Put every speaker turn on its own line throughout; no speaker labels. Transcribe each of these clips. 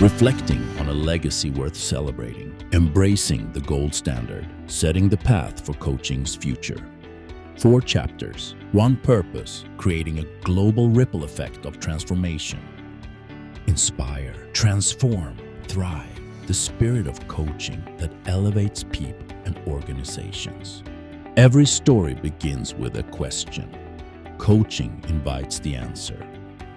reflecting on a legacy worth celebrating, embracing the gold standard, setting the path for coaching's future. 4 chapters, one purpose, creating a global ripple effect of transformation. Inspire, transform, thrive, the spirit of coaching that elevates people and organizations. Every story begins with a question. Coaching invites the answer.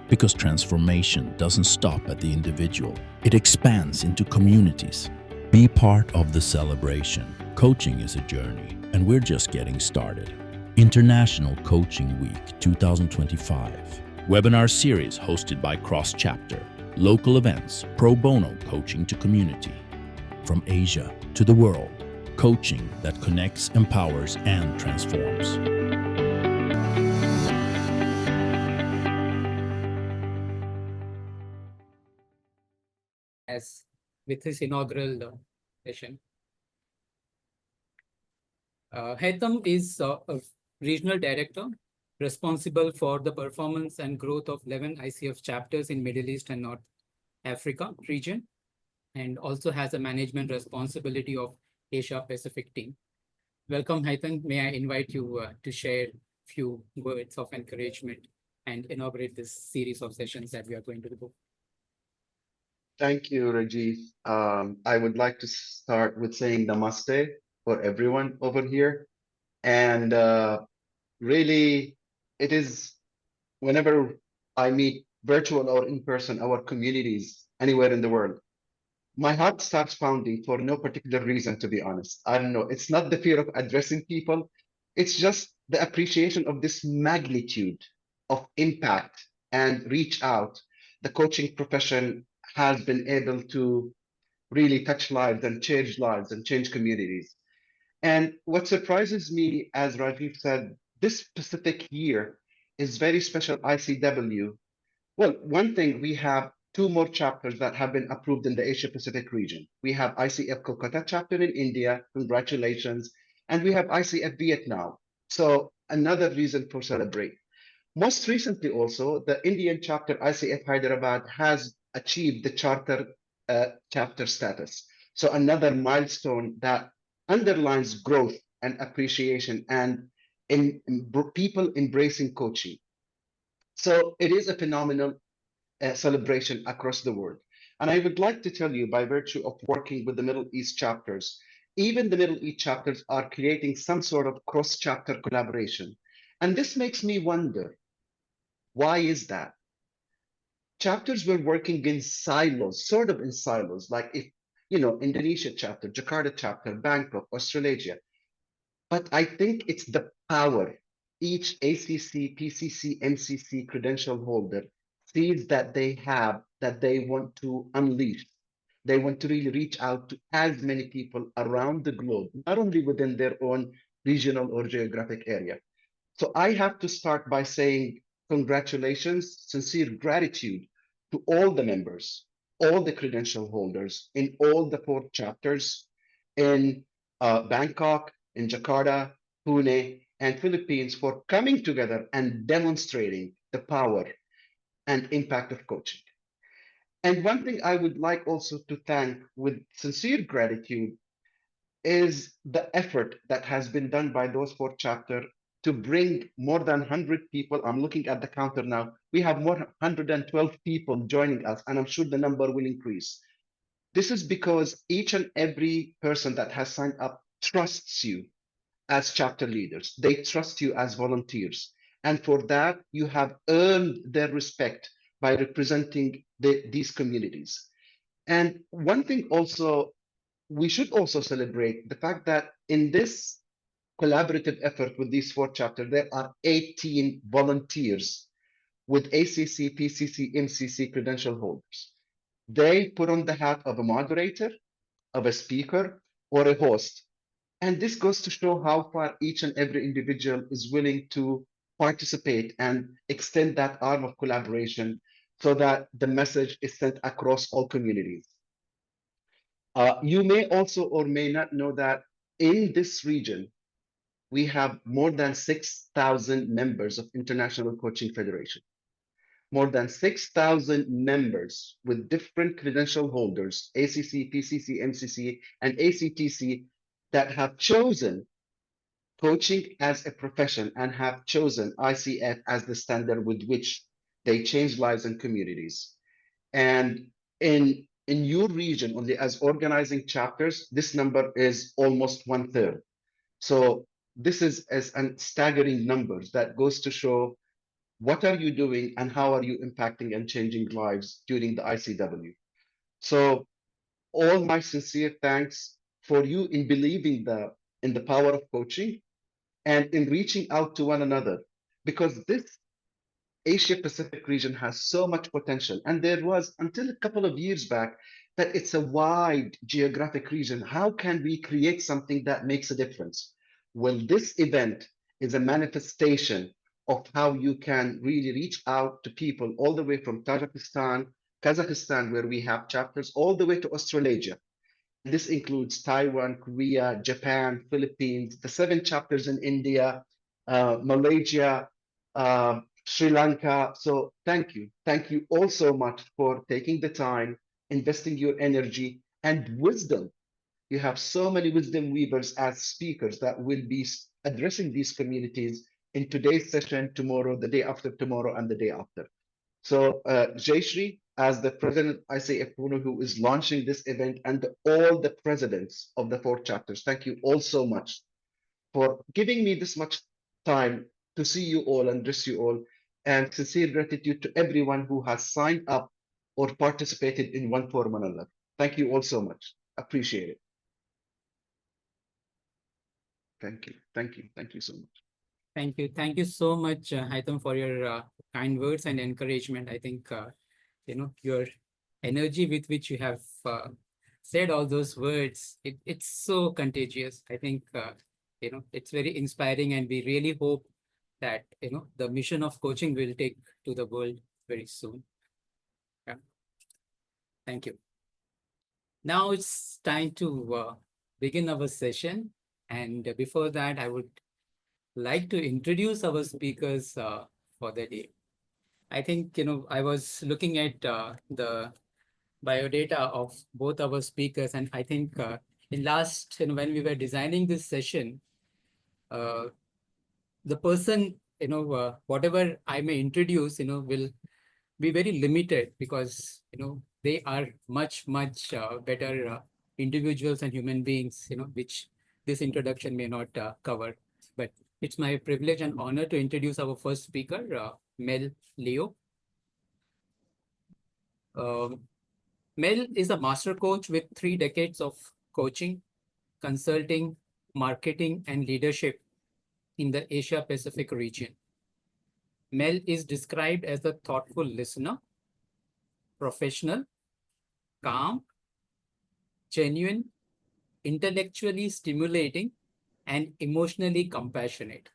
Because transformation doesn't stop at the individual, it expands into communities. Be part of the celebration. Coaching is a journey, and we're just getting started. International Coaching Week 2025. Webinar series hosted by Cross Chapter. Local events, pro bono coaching to community. From Asia to the world, coaching that connects, empowers, and transforms.
As with his inaugural session. Haitham is a regional director responsible for the performance and growth of 11 ICF chapters in Middle East and North Africa region, and also has a management responsibility of Asia Pacific team. Welcome, Haitham. May I invite you to share a few words of encouragement and inaugurate this series of sessions that we are going to do.
Thank you, Rajiv. I would like to start with saying namaste for everyone over here. And really, it is whenever I meet virtual or in person, our communities anywhere in the world, my heart starts pounding for no particular reason, to be honest. I don't know. It's not the fear of addressing people. It's just the appreciation of this magnitude of impact and reach out. The coaching profession has been able to really touch lives and change communities. And what surprises me, as Rajiv said, this specific year is very special ICW. Well, one thing, we have 2 more chapters that have been approved in the Asia Pacific region. We have ICF Kolkata chapter in India, congratulations, and we have ICF Vietnam. So another reason for celebrate. Most recently also, the Indian chapter ICF Hyderabad has achieved the charter chapter status. So another milestone that underlines growth and appreciation and people embracing coaching. So it is a phenomenal celebration across the world. And I would like to tell you, by virtue of working with the Middle East chapters, even the Middle East chapters are creating some sort of cross-chapter collaboration. And this makes me wonder, why is that? Chapters were working in silos, sort of in silos, like if, Indonesia chapter, Jakarta chapter, Bangkok, Australasia. But I think it's the power each ACC, PCC, MCC credential holder sees that they have, that they want to unleash. They want to really reach out to as many people around the globe, not only within their own regional or geographic area. So I have to start by saying congratulations, sincere gratitude to all the members, all the credential holders in all the 4 chapters in Bangkok, in Jakarta, Pune, and Philippines for coming together and demonstrating the power and impact of coaching. And one thing I would like also to thank with sincere gratitude is the effort that has been done by those 4 chapters to bring more than 100 people. I'm looking at the counter now. We have more 112 people joining us, and I'm sure the number will increase. This is because each and every person that has signed up trusts you as chapter leaders. They trust you as volunteers. And for that, you have earned their respect by representing these communities. And one thing also, we should also celebrate the fact that in this collaborative effort with these 4 chapters, there are 18 volunteers with ACC, PCC, MCC credential holders. They put on the hat of a moderator, of a speaker, or a host. And this goes to show how far each and every individual is willing to participate and extend that arm of collaboration so that the message is sent across all communities. You may also or may not know that in this region, we have more than 6,000 members of International Coaching Federation. more than 6,000 members with different credential holders, ACC, PCC, MCC, and ACTC, that have chosen coaching as a profession and have chosen ICF as the standard with which they change lives and communities. And in your region, only as organizing chapters, this number is almost 1/3. So this is as an staggering numbers that goes to show what are you doing and how are you impacting and changing lives during the ICW. So all my sincere thanks for you in believing in the power of coaching and in reaching out to one another, because this Asia Pacific region has so much potential. And there was, until a couple of years back, that it's a wide geographic region. How can we create something that makes a difference? Well, this event is a manifestation of how you can really reach out to people all the way from Tajikistan, Kazakhstan, where we have chapters, all the way to Australasia. This includes Taiwan, Korea, Japan, Philippines, the 7 chapters in India, Malaysia, Sri Lanka. So thank you. Thank you all so much for taking the time, investing your energy and wisdom. You have so many wisdom weavers as speakers that will be addressing these communities in today's session, tomorrow, the day after tomorrow, and the day after. So Jayshree, as the president, I say Pune, who is launching this event, and all the presidents of the 4 chapters, thank you all so much for giving me this much time to see you all and address you all. And sincere gratitude to everyone who has signed up or participated in one form or another. Thank you all so much. Appreciate it. Thank you. Thank you. Thank you so much.
Thank you. Thank you so much, Haitham, for your kind words and encouragement. I think, your energy with which you have said all those words, it's so contagious. I think, it's very inspiring, and we really hope that, the mission of coaching will take to the world very soon. Yeah. Thank you. Now it's time to begin our session. And before that, I would like to introduce our speakers for the day. I think, I was looking at the biodata of both our speakers, and I think in last, when we were designing this session, the person, whatever I may introduce, will be very limited, because, they are much, much better individuals and human beings, which this introduction may not cover. But it's my privilege and honor to introduce our first speaker, Mel Leow. Mel is a master coach with 3 decades of coaching, consulting, marketing, and leadership in the Asia Pacific region. Mel is described as a thoughtful listener, professional, calm, genuine, intellectually stimulating, and emotionally compassionate.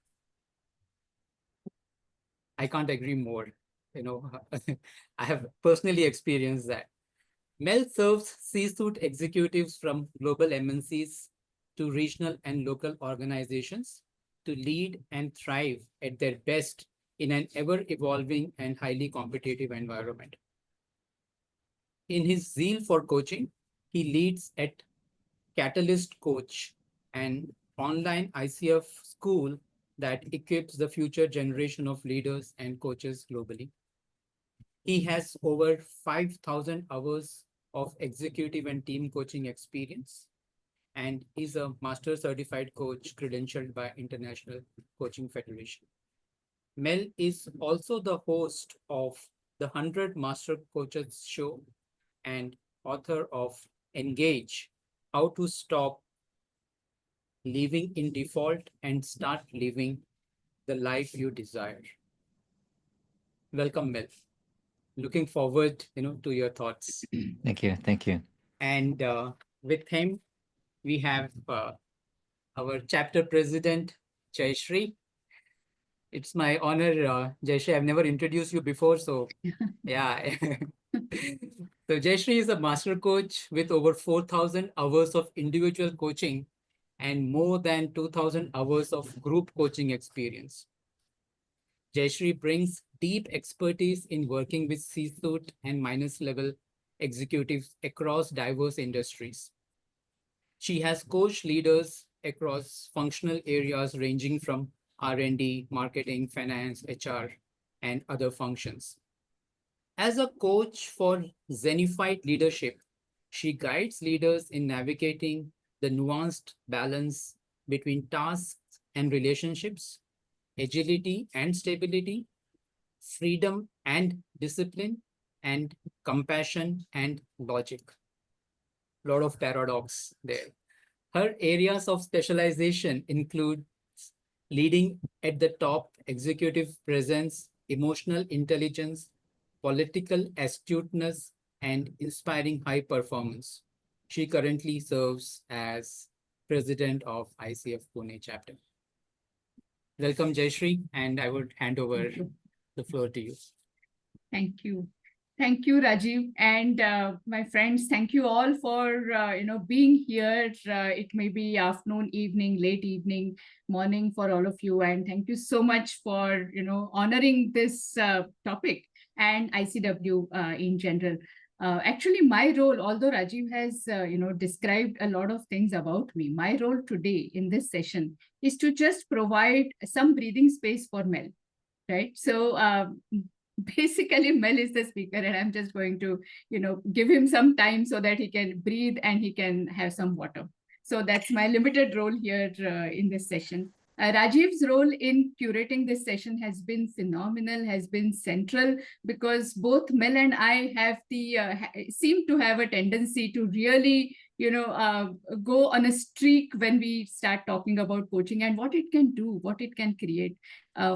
I can't agree more. I have personally experienced that. Mel serves C-suite executives from global MNCs to regional and local organizations to lead and thrive at their best in an ever-evolving and highly competitive environment. In his zeal for coaching, he leads at Catalyst Coach, an online ICF school that equips the future generation of leaders and coaches globally. He has over 5,000 hours of executive and team coaching experience, and is a master certified coach credentialed by International Coaching Federation. Mel is also the host of the 100 Master Coaches Show and author of Engage, How to Stop Living in Default and Start Living the Life You Desire. Welcome, Mel. Looking forward, to your thoughts.
Thank you. Thank you.
And with him, we have our chapter president, Jayshree. It's my honor, Jayshree. I've never introduced you before, so yeah. So Jayshree is a master coach with over 4,000 hours of individual coaching and more than 2,000 hours of group coaching experience. Jayshree brings deep expertise in working with C-suite and minus level executives across diverse industries. She has coached leaders across functional areas ranging from R&D, marketing, finance, HR, and other functions. As a coach for Zenified leadership, she guides leaders in navigating the nuanced balance between tasks and relationships, agility and stability, freedom and discipline, and compassion and logic. A lot of paradox there. Her areas of specialization include leading at the top, executive presence, emotional intelligence, political astuteness, and inspiring high performance. She currently serves as president of ICF Pune chapter. Welcome, Jayashree, and I would hand over the floor to you.
Thank you. Thank you, Rajiv. And my friends, thank you all for, being here. It may be afternoon, evening, late evening, morning for all of you. And thank you so much for, honoring this topic and ICW in general. Actually, my role, although Rajiv has, described a lot of things about me, my role today in this session is to just provide some breathing space for Mel, right? So basically Mel is the speaker and I'm just going to, give him some time so that he can breathe and he can have some water. So that's my limited role here in this session. Rajiv's role in curating this session has been phenomenal, has been central, because both Mel and I have seem to have a tendency to really, go on a streak when we start talking about coaching and what it can do, what it can create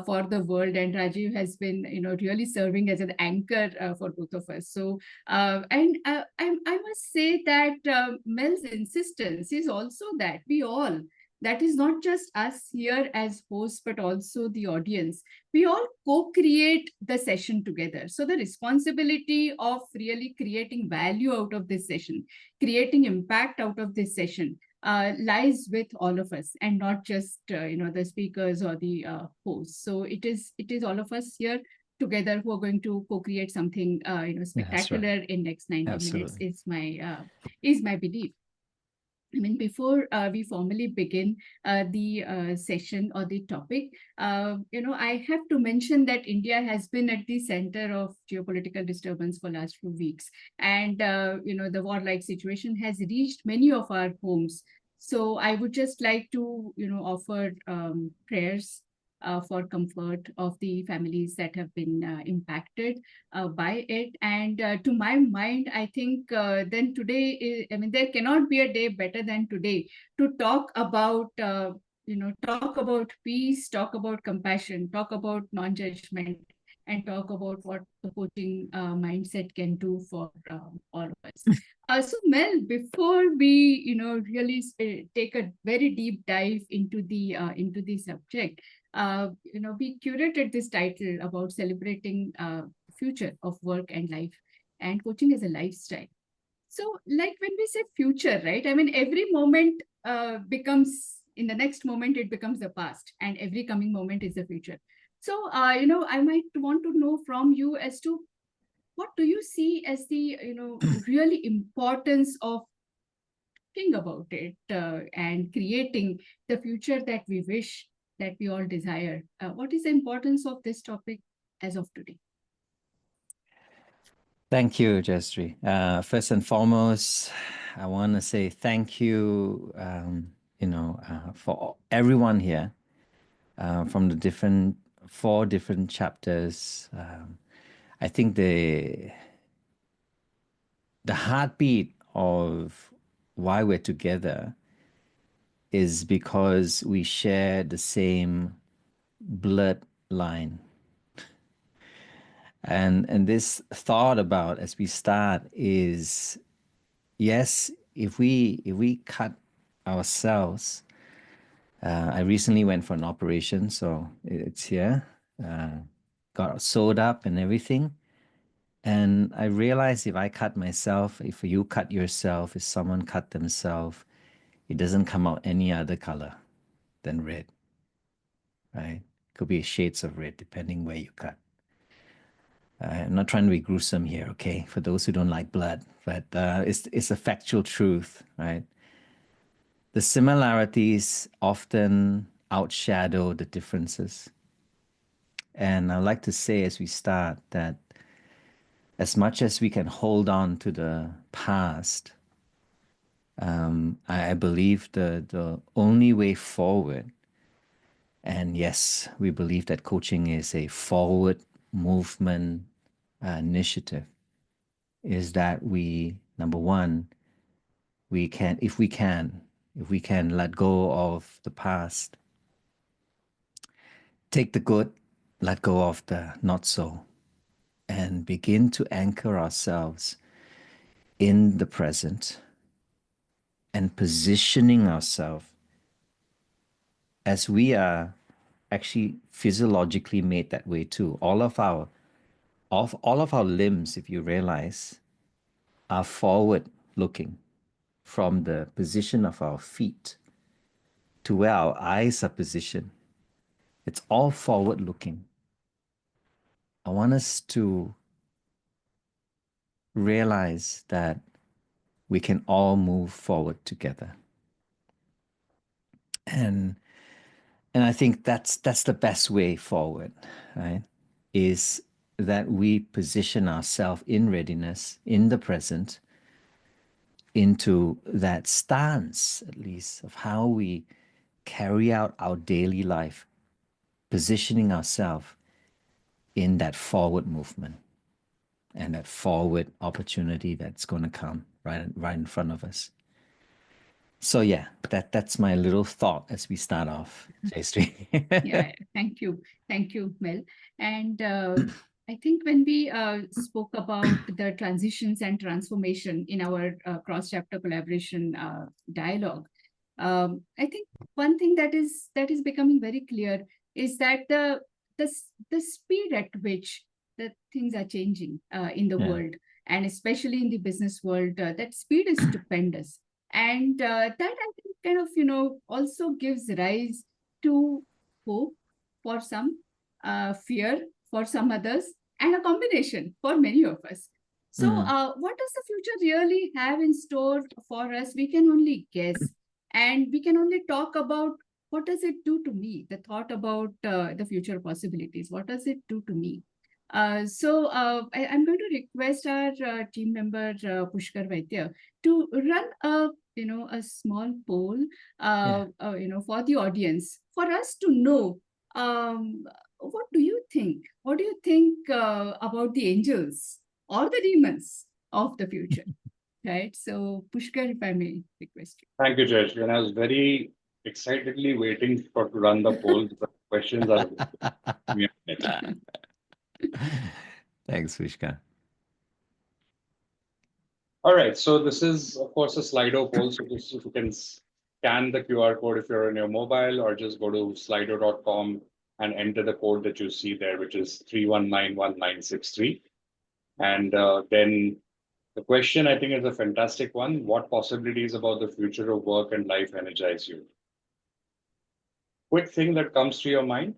for the world. And Rajiv has been, really serving as an anchor for both of us. So, I must say that Mel's insistence is also that we all, that is not just us here as hosts, but also the audience. We all co-create the session together. So the responsibility of really creating value out of this session, creating impact out of this session, lies with all of us and not just the speakers or the hosts. So it is all of us here together who are going to co-create something spectacular in next 90 minutes is my belief. I mean, before we formally begin the session or the topic, I have to mention that India has been at the center of geopolitical disturbance for last few weeks. And, the war-like situation has reached many of our homes. So I would just like to, offer prayers for comfort of the families that have been impacted by it. And to my mind, I think then today, there cannot be a day better than today to talk about, talk about peace, talk about compassion, talk about non-judgment, and talk about what the coaching mindset can do for all of us. So Mel, before we, really take a very deep dive into the subject, we curated this title about celebrating future of work and life, and coaching as a lifestyle. So like when we say future, right? I mean, every moment becomes, in the next moment, it becomes the past, and every coming moment is the future. So, I might want to know from you as to what do you see as the, really importance of thinking about it and creating the future that we wish, that we all desire. What is the importance of this topic as of today?
Thank you, Jayashree. First and foremost, I want to say thank you, for everyone here from the four different chapters. I think the heartbeat of why we're together is because we share the same bloodline. And this thought about, as we start, is yes, if we cut ourselves, I recently went for an operation, so it's here, got sewed up and everything. And I realized if I cut myself, if you cut yourself, if someone cut themselves, it doesn't come out any other color than red, right? Could be shades of red depending where you cut. I'm not trying to be gruesome here, okay, for those who don't like blood, but it's a factual truth, right? The similarities often outshadow the differences. And I'd like to say as we start that as much as we can hold on to the past, I believe the only way forward, and yes, we believe that coaching is a forward movement initiative, is that we, number one, if we can let go of the past, take the good, let go of the not so, and begin to anchor ourselves in the present and positioning ourselves as we are actually physiologically made that way too. All of our limbs, if you realize, are forward looking from the position of our feet to where our eyes are positioned. It's all forward looking. I want us to realize that we can all move forward together. And I think that's the best way forward, right? Is that we position ourselves in readiness, in the present, into that stance, at least, of how we carry out our daily life, positioning ourselves in that forward movement and that forward opportunity that's going to come right in front of us. So yeah, that's my little thought as we start off, Jayshree.
Yeah, thank you, Mel. And I think when we spoke about the transitions and transformation in our cross-chapter collaboration dialogue, I think one thing that is becoming very clear is that the speed at which the things are changing in the world, and especially in the business world, that speed is stupendous. And that I think kind of, also gives rise to hope for some, fear for some others, and a combination for many of us. So, what does the future really have in store for us? We can only guess, and we can only talk about what does it do to me, the thought about the future possibilities. What does it do to me? I'm going to request our team member Pushkar Vaidya to run a small poll for the audience, for us to know, what do you think? What do you think about the angels or the demons of the future? Right. So Pushkar, if I may request you.
Thank you, Judge. And I was very excitedly waiting for to run the poll. The questions are.
Thanks, Pushkar.
All right. So this is, of course, a Slido poll. So this, you can scan the QR code if you're on your mobile, or just go to slido.com and enter the code that you see there, which is 3191963. And then the question, I think, is a fantastic one. What possibilities about the future of work and life energize you? Quick thing that comes to your mind.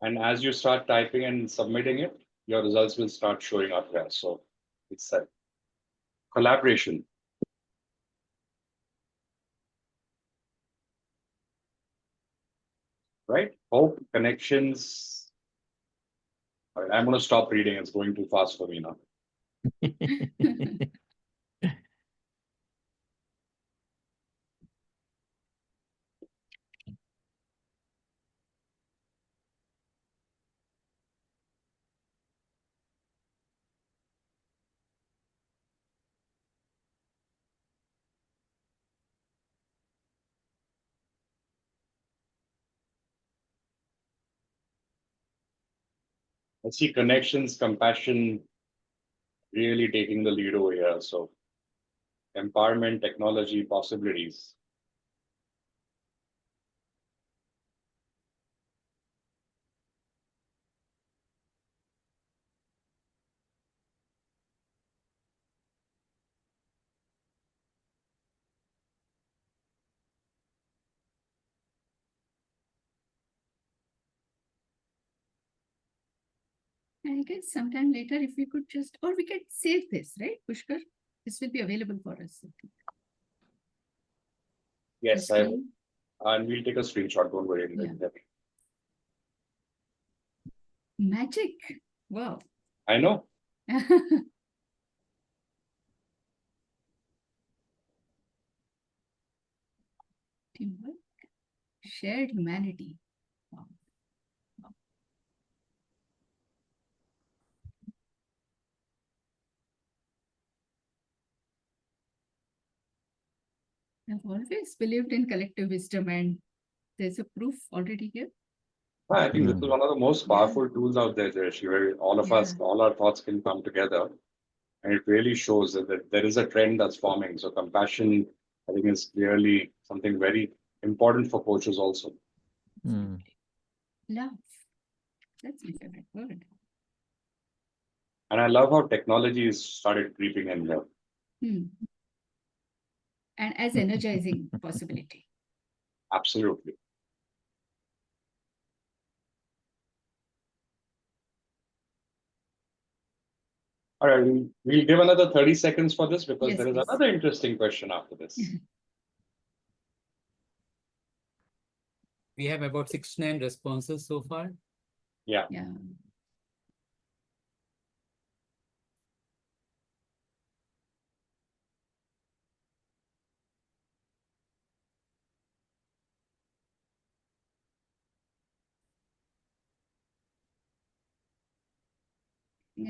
And as you start typing and submitting it, your results will start showing up here. So it's that collaboration. Right? Hope, connections. All right, I'm going to stop reading. It's going too fast for me now. I see connections, compassion really taking the lead over here. So empowerment, technology, possibilities.
I guess sometime later, if we could just, or we can save this, right, Pushkar? This will be available for us.
Yes,
The
I will.
screen.
And we'll take a screenshot. Don't worry.
Yeah. Magic. Wow.
I know.
Teamwork. Shared humanity. Wow. I've always believed in collective wisdom, and there's a proof already here.
I think this is one of the most
Yeah.
powerful tools out there, Jayesh, where all of us,
Yeah.
all our thoughts can come together. And it really shows that there is a trend that's forming. So compassion, I think, is clearly something very important for coaches also.
Mm.
Love. That's my favorite word.
And I love how technology has started creeping in here.
And as energizing possibility.
Absolutely. All right, we'll give another 30 seconds for this because
Yes,
there is
please.
another interesting question after this.
We have about 69 responses so far.
Yeah.
Yeah.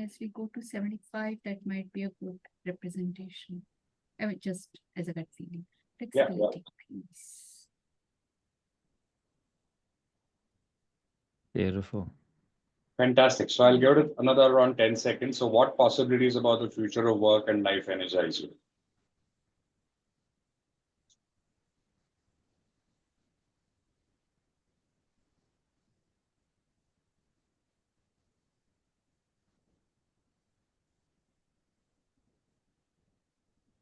As we go to 75, that might be a good representation. I mean, just as a gut feeling. Flexibility, peace.
Beautiful.
Fantastic. So I'll give it another around 10 seconds. So what possibilities about the future of work and life energize you?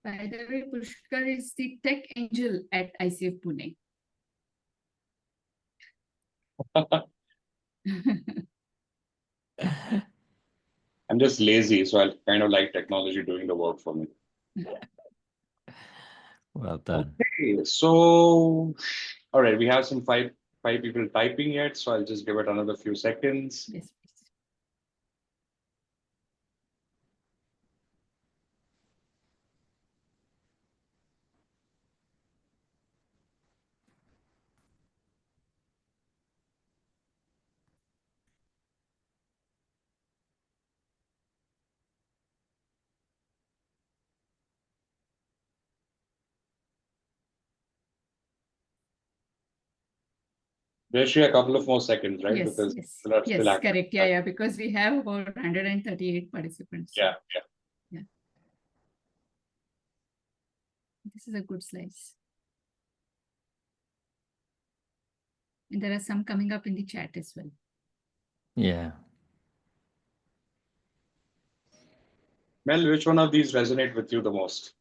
By the way, Pushkar is the tech angel at ICF Pune.
I'm just lazy, so I kind of like technology doing the work for me.
Well done.
Okay, so all right, we have some five people typing yet, so I'll just give it another few seconds.
Yes, please.
There's a couple of more seconds, right?
Yes,
Because
yes,
people are
yes,
still active.
correct. Yeah, because we have about 138 participants. So
Yeah.
this is a good slice. And there are some coming up in the chat as well.
Yeah.
Mel, which one of these resonate with you the most?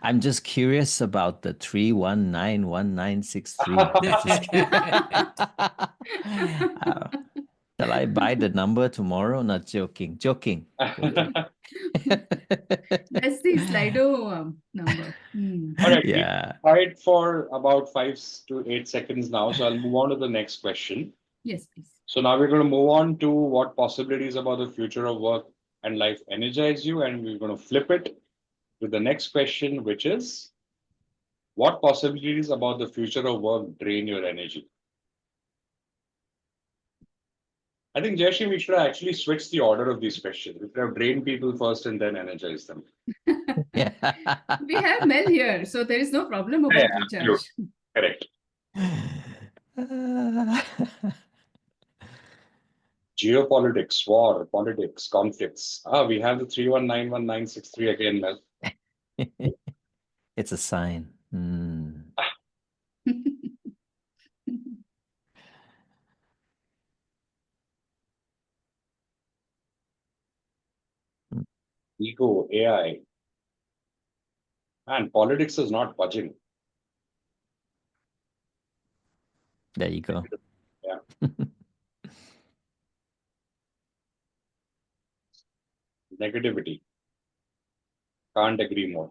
I'm just curious about the 3191963. Shall I buy the number tomorrow? Not joking. Joking.
That's the Slido number.
All right,
Yeah.
quiet for about 5 to 8 seconds now. So I'll move on to the next question.
Yes, please.
So now we're going to move on to what possibilities about the future of work and life energize you. And we're going to flip it to the next question, which is what possibilities about the future of work drain your energy? I think, Jayesh, we should actually switch the order of these questions. We could have drain people first and then energize them.
Yeah.
We have Mel here, so there is no problem about recharge.
Correct. Geopolitics, war, politics, conflicts. We have the 3191963 again, Mel.
It's a sign.
Ego, AI. And politics is not budging.
There you go.
Yeah. negativity. Can't agree more.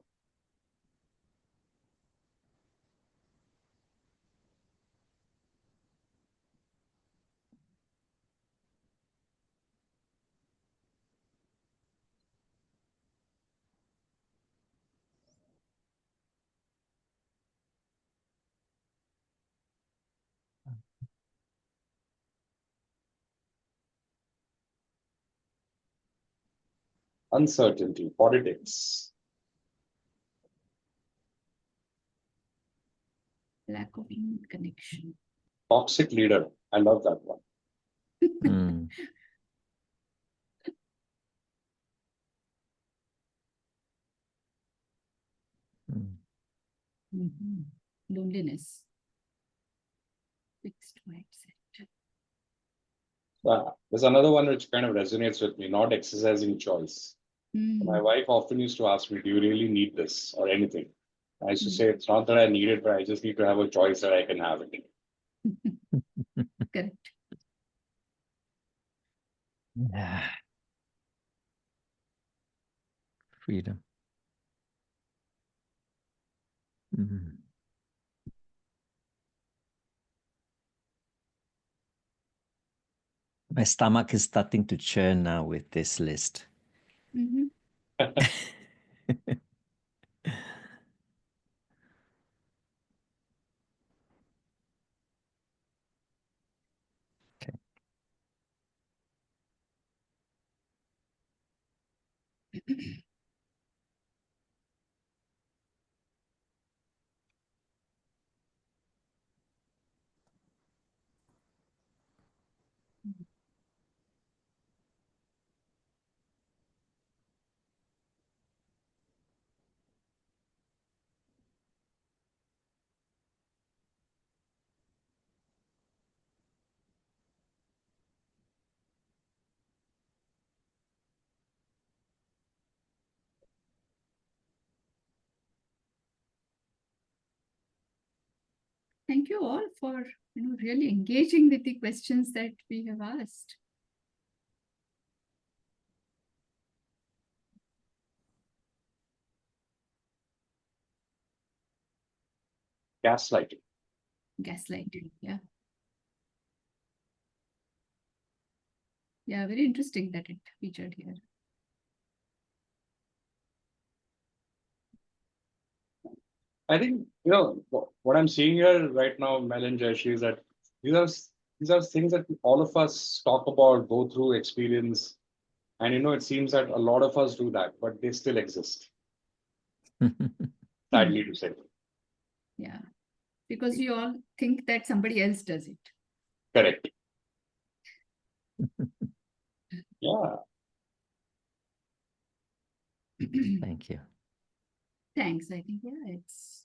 Uncertainty, politics,
Lack of human connection.
toxic leader. I love that one.
Mm. Mm.
Mhm. Loneliness. Fixed mindset.
There's another one which kind of resonates with me, not exercising choice. My
Mm.
wife often used to ask me, do you really need this or anything? I used to
Mm.
say, it's not that I need it, but I just need to have a choice that I can have it.
Correct.
Yeah. Freedom. Mm. My stomach is starting to churn now with this list.
Mhm.
Okay.
Thank you all for really engaging with the questions that we have asked.
Gaslighting.
Gaslighting, yeah. Yeah, very interesting that it featured here.
I think, what I'm seeing here right now, Mel and Jayeshi, is that these are things that all of us talk about, go through, experience. And, it seems that a lot of us do that, but they still exist, sadly to say.
Yeah, because we all think that somebody else does it.
Correct. Yeah.
Thank you.
Thanks. I think, yeah, it's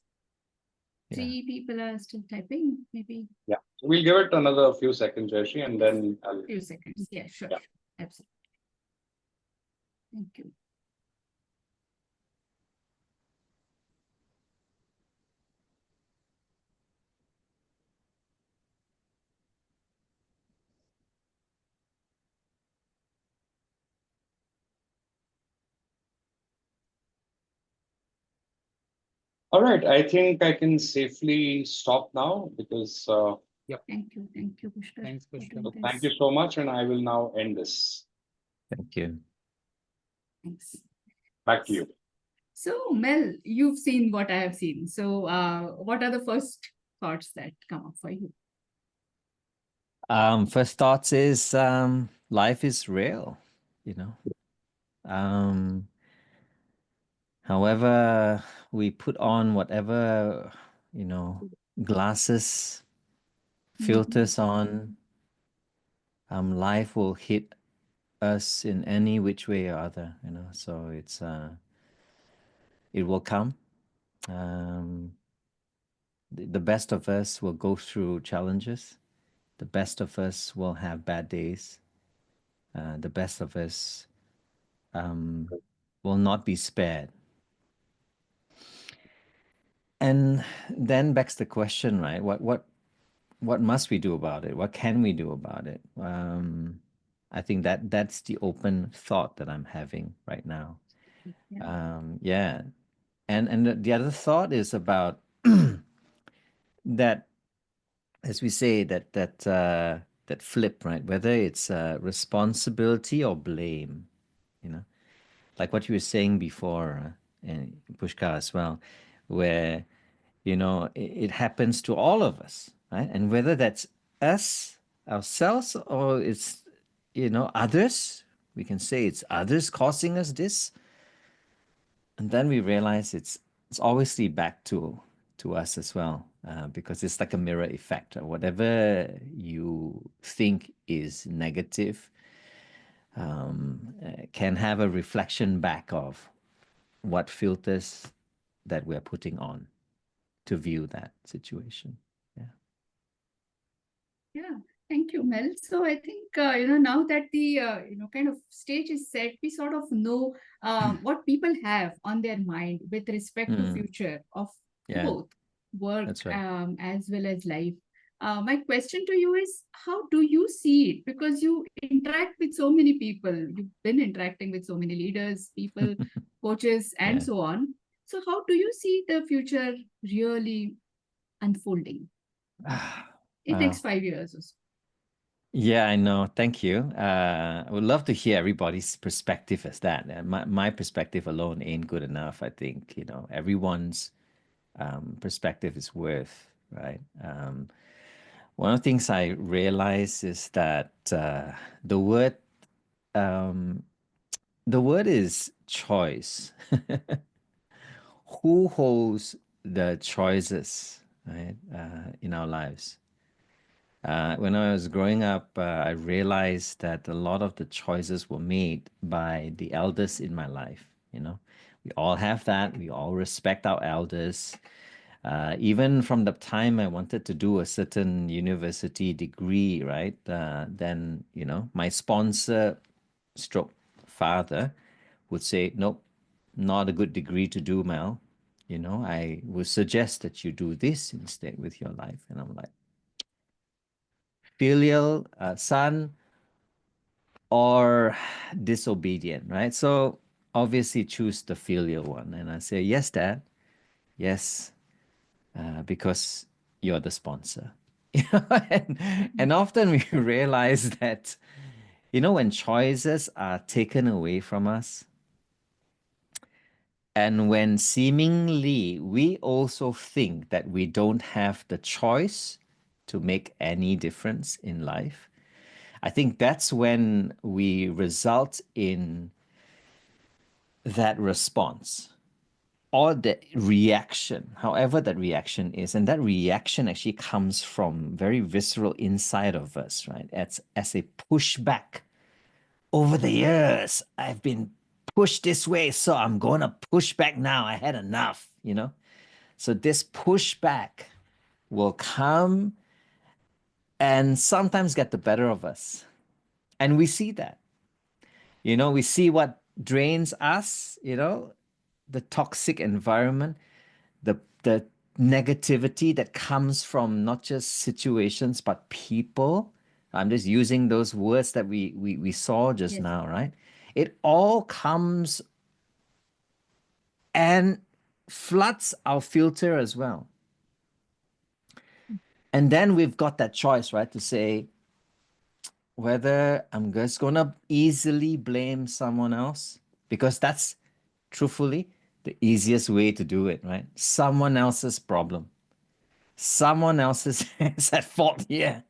Yeah.
3 people are still typing, maybe
Yeah. We'll give it another few seconds, Jayeshi, and then I'll.
few seconds. Yeah, sure.
Yeah.
Sure. Absolutely. Thank you.
All right. I think I can safely stop now because
Thank you. Thank you, Pushkar.
Thanks,
for
Pushkar.
doing
thank
this.
you so much, and I will now end this.
Thank you.
Thanks.
Back to you.
So, Mel, you've seen what I have seen. So, what are the first thoughts that come up for you?
First thoughts is life is real, you know. However, we put on whatever, glasses, filters on, life will hit us in any which way or other, so it will come. The best of us will go through challenges. The best of us will have bad days. The best of us will not be spared. And then begs the question, right? What must we do about it? What can we do about it? I think that's the open thought that I'm having right now.
Yeah.
Yeah. And the other thought is about that, as we say, that flip, right? Whether it's responsibility or blame, you know, like what you were saying before, and Pushkar as well, where it happens to all of us, right? And whether that's us ourselves or it's others, we can say it's others causing us this, and then we realize it's obviously back to us as well, because it's like a mirror effect. Whatever you think is negative can have a reflection back of what filters that we're putting on to view that situation. Yeah.
Yeah, thank you, Mel. So I think now that the kind of stage is set, we sort of know what people have on their mind with respect to
Mm,
future of
yeah,
both work
that's right.
as well as life. My question to you is, how do you see it? Because you interact with so many people, you've been interacting with so many leaders, people, coaches, and
Yeah.
so on. So how do you see the future really unfolding in
Wow.
next 5 years or so?
Yeah, I know. Thank you. I would love to hear everybody's perspective as that. My perspective alone ain't good enough. I think, everyone's perspective is worth, right? One of the things I realize is that the word um, the word is choice. Who holds the choices, right, in our lives? When I was growing up, I realized that a lot of the choices were made by the elders in my life. We all have that. We all respect our elders. Even from the time I wanted to do a certain university degree, right? Then, my sponsor stroke father would say, nope, not a good degree to do, Mel. I would suggest that you do this instead with your life. And I'm like, filial son or disobedient, right? So obviously choose the filial one. And I say, yes, dad. Yes, because you're the sponsor. and often we realize that, when choices are taken away from us, and when seemingly we also think that we don't have the choice to make any difference in life, I think that's when we result in that response or the reaction, however that reaction is. And that reaction actually comes from very visceral inside of us, right? As a pushback. Over the years, I've been pushed this way, so I'm going to push back now. I had enough. So this pushback will come and sometimes get the better of us. And we see that. We see what drains us, the toxic environment, the negativity that comes from not just situations but people. I'm just using those words that we saw just
Yes.
now, right? It all comes and floods our filter as well. And then we've got that choice, right, to say whether I'm just gonna easily blame someone else, because that's truthfully the easiest way to do it, right? Someone else's problem. Someone else is at fault here.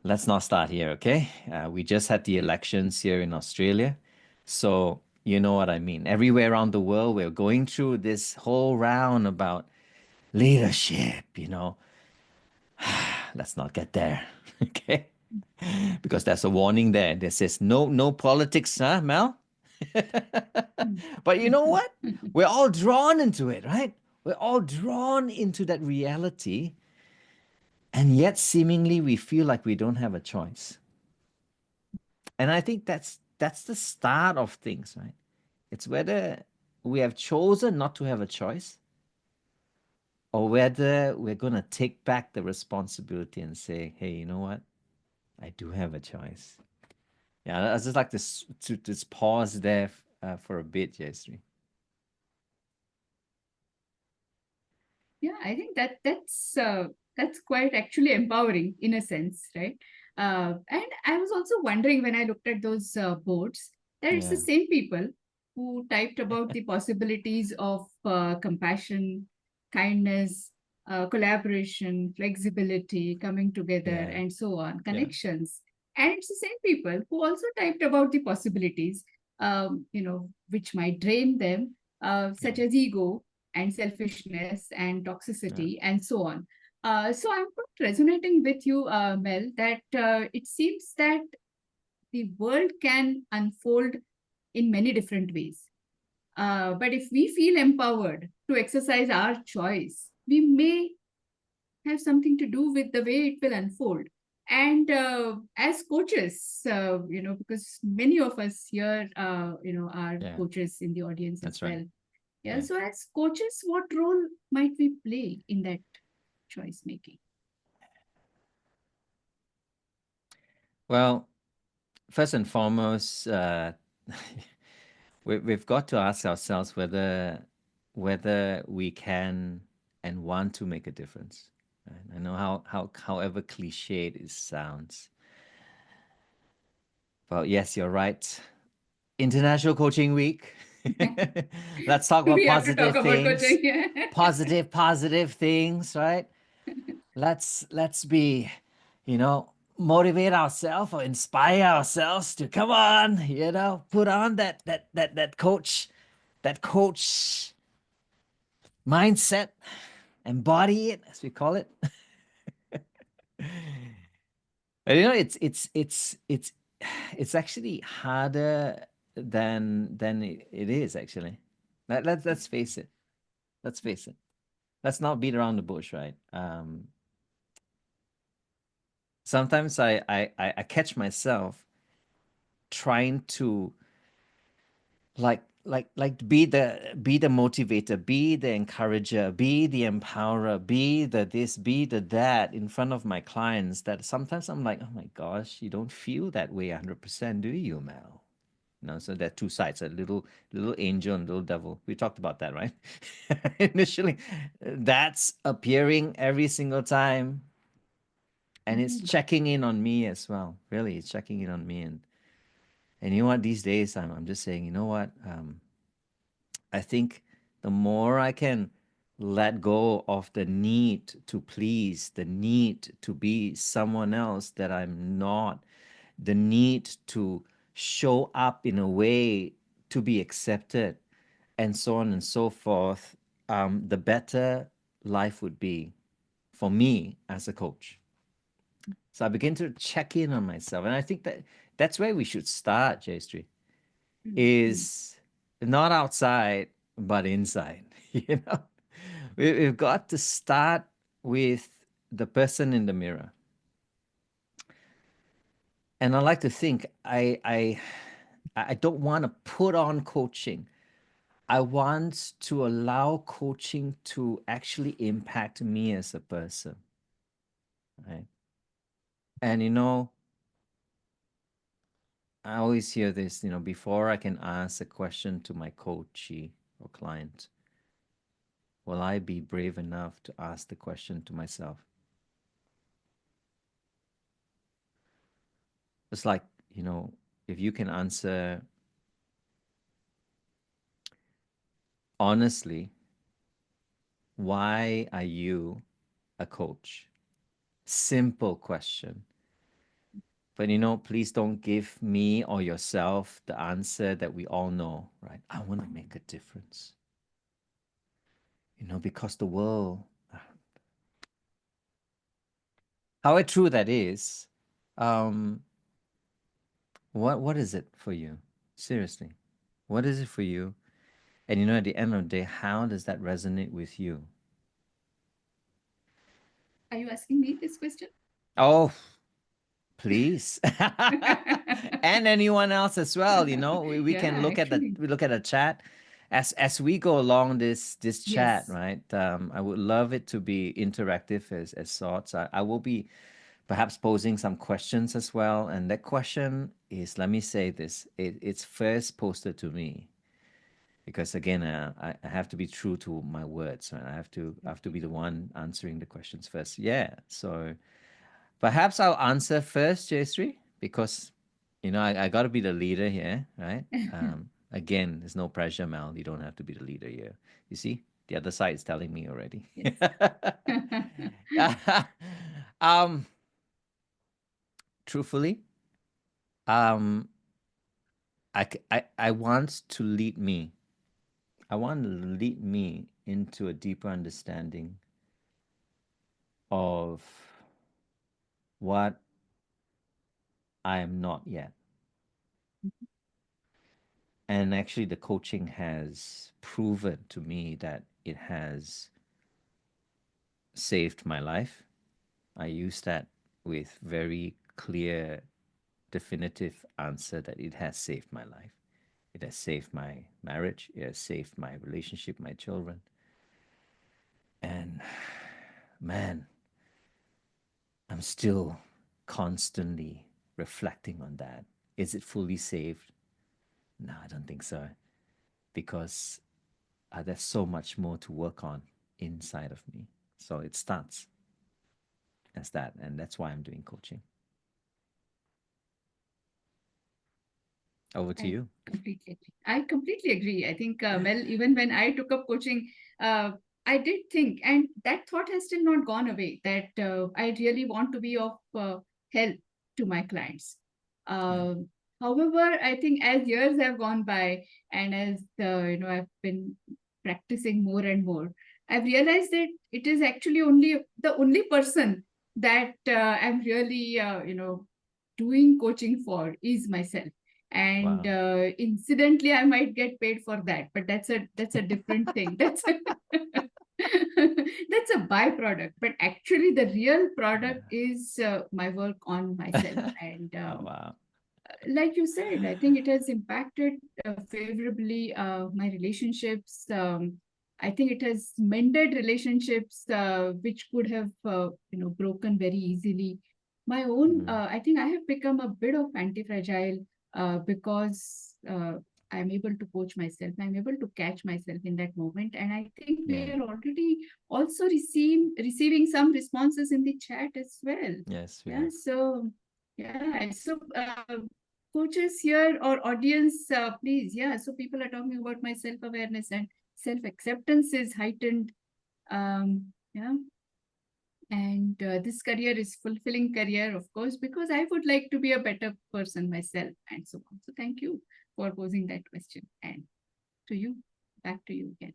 Let's not start here, okay? We just had the elections here in Australia. So, you know what I mean. Everywhere around the world, we're going through this whole round about leadership. Let's not get there, okay? Because there's a warning there that says no politics, huh, Mel? But you know what? We're all drawn into it, right? We're all drawn into that reality. And yet seemingly we feel like we don't have a choice. And I think that's the start of things, right? It's whether we have chosen not to have a choice or whether we're going to take back the responsibility and say, hey, you know what? I do have a choice. Yeah, I just like to just pause there for a bit, Jayshree.
Yeah, I think that's quite actually empowering in a sense, right? And I was also wondering when I looked at those boards that it's the
Yeah,
same people who typed about the possibilities of compassion, kindness, collaboration, flexibility, coming together,
yeah,
and so on,
yeah,
connections. And it's the same people who also typed about the possibilities, which might drain them,
yeah,
such as ego and selfishness and
yeah.
toxicity and so on. So I'm quite resonating with you, Mel, that it seems that the world can unfold in many different ways. But if we feel empowered to exercise our choice, we may have something to do with the way it will unfold. And as coaches, because many of us here, are
Yeah,
coaches in the audience as
that's right.
well. Yeah.
Yeah.
So as coaches, what role might we play in that choice making?
Well, first and foremost, we've got to ask ourselves whether we can and want to make a difference. Right? I know however cliched it sounds. Well, yes, you're right. International Coaching Week. Let's talk about
We have to talk
positive
about
things.
coaching.
Positive things, right? Let's be, motivate ourselves or inspire ourselves to come on, put on that coach mindset, embody it as we call it. But it's actually harder than it is actually. Let's face it. Let's face it. Let's not beat around the bush, right? Sometimes I catch myself trying to be the motivator, be the encourager, be the empowerer, be the this, be the that in front of my clients, that sometimes I'm like, oh my gosh, you don't feel that way 100%, do you, Mel? So there are two sides, a little angel and little devil. We talked about that, right? Initially, that's appearing every single time, and it's
Mhm.
checking in on me as well. Really, it's checking in on me, and you know what? These days, I'm just saying, you know what? I think the more I can let go of the need to please, the need to be someone else that I'm not, the need to show up in a way to be accepted, and so on and so forth, the better life would be for me as a coach. So I begin to check in on myself. And I think that's where we should start, Jaystri,
Mhm.
is not outside, but inside. You know, we've got to start with the person in the mirror. And I like to think I don't want to put on coaching. I want to allow coaching to actually impact me as a person. Right. And I always hear this, before I can ask a question to my coachee or client, will I be brave enough to ask the question to myself? It's like, if you can answer honestly, why are you a coach? Simple question. But please don't give me or yourself the answer that we all know, right? I want to make a difference. Because the world, however true that is, um, what is it for you? Seriously, what is it for you? And at the end of the day, how does that resonate with you?
Are you asking me this question?
Oh, please. And anyone else as well, we can
Yeah,
look at
actually.
a chat as we go along this chat,
Yes.
right? I would love it to be interactive as sorts. I will be perhaps posing some questions as well. And that question is, let me say this, it's first posted to me because again, I have to be true to my words, right? I have to be the one answering the questions first. Yeah. So perhaps I'll answer first, Jayshree, because I got to be the leader here, right? Again, there's no pressure, Mel. You don't have to be the leader here. You see, the other side is telling me already.
Yes.
um, truthfully, um, I want to lead me. I want to lead me into a deeper understanding of what I am not yet. And actually, the coaching has proven to me that it has saved my life. I use that with very clear, definitive answer that it has saved my life. It has saved my marriage. It has saved my relationship, my children. And man, I'm still constantly reflecting on that. Is it fully saved? No, I don't think so. Because there's so much more to work on inside of me. So it starts as that. And that's why I'm doing coaching. Over to
I
you.
completely agree. I completely agree. I think, Mel, even when I took up coaching, I did think, and that thought has still not gone away, that I really want to be of help to my clients.
Yeah.
However, I think as years have gone by and as I've been practicing more and more, I've realized that it is actually only the only person that I'm really doing coaching for is myself. And
Wow.
incidentally I might get paid for that, but that's a different thing. That's that's a byproduct, but actually the real product is my work on myself. And
Oh, wow.
like you said, I think it has impacted favorably my relationships. I think it has mended relationships which could have broken very easily. My own,
Mhm.
I think I have become a bit of anti-fragile because I'm able to coach myself. I'm able to catch myself in that moment, and I think we
Yeah.
are already also receiving some responses in the chat as well.
Yes, we
Yeah,
have.
so yeah, so coaches here or audience, please, yeah. So people are talking about my self-awareness and self-acceptance is heightened. Yeah, and this career is fulfilling career, of course, because I would like to be a better person myself, and so on. So thank you for posing that question. And to you, back to you again.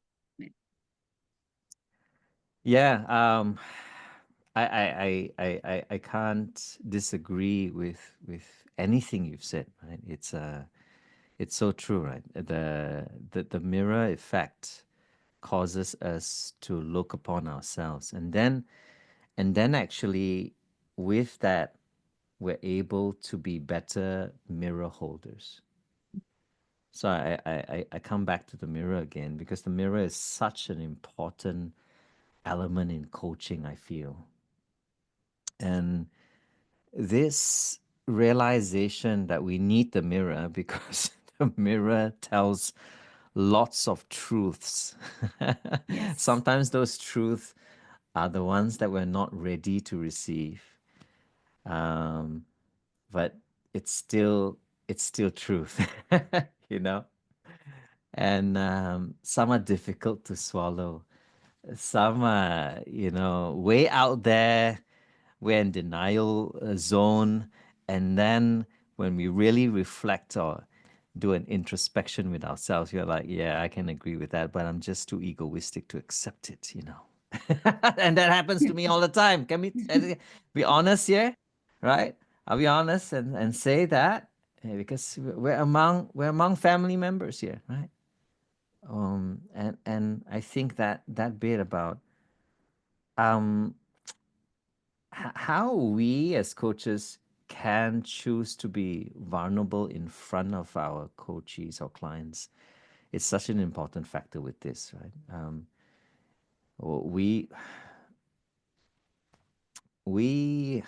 Yeah. I can't disagree with anything you've said. Right. It's so true. Right. The mirror effect causes us to look upon ourselves, and then actually with that we're able to be better mirror holders. So I come back to the mirror again because the mirror is such an important element in coaching, I feel. And this realization that we need the mirror because the mirror tells lots of truths.
Yes.
Sometimes those truths are the ones that we're not ready to receive. Um, but it's still truth, you know. And some are difficult to swallow. Some are, way out there. We're in denial zone, and then when we really reflect or do an introspection with ourselves, you're like, yeah, I can agree with that, but I'm just too egoistic to accept it. And that happens to me all the time. Can we be honest here, right? Are we honest and say that? Because we're among family members here, right? And I think that bit about um how we as coaches can choose to be vulnerable in front of our coaches or clients. It's such an important factor with this, right? We we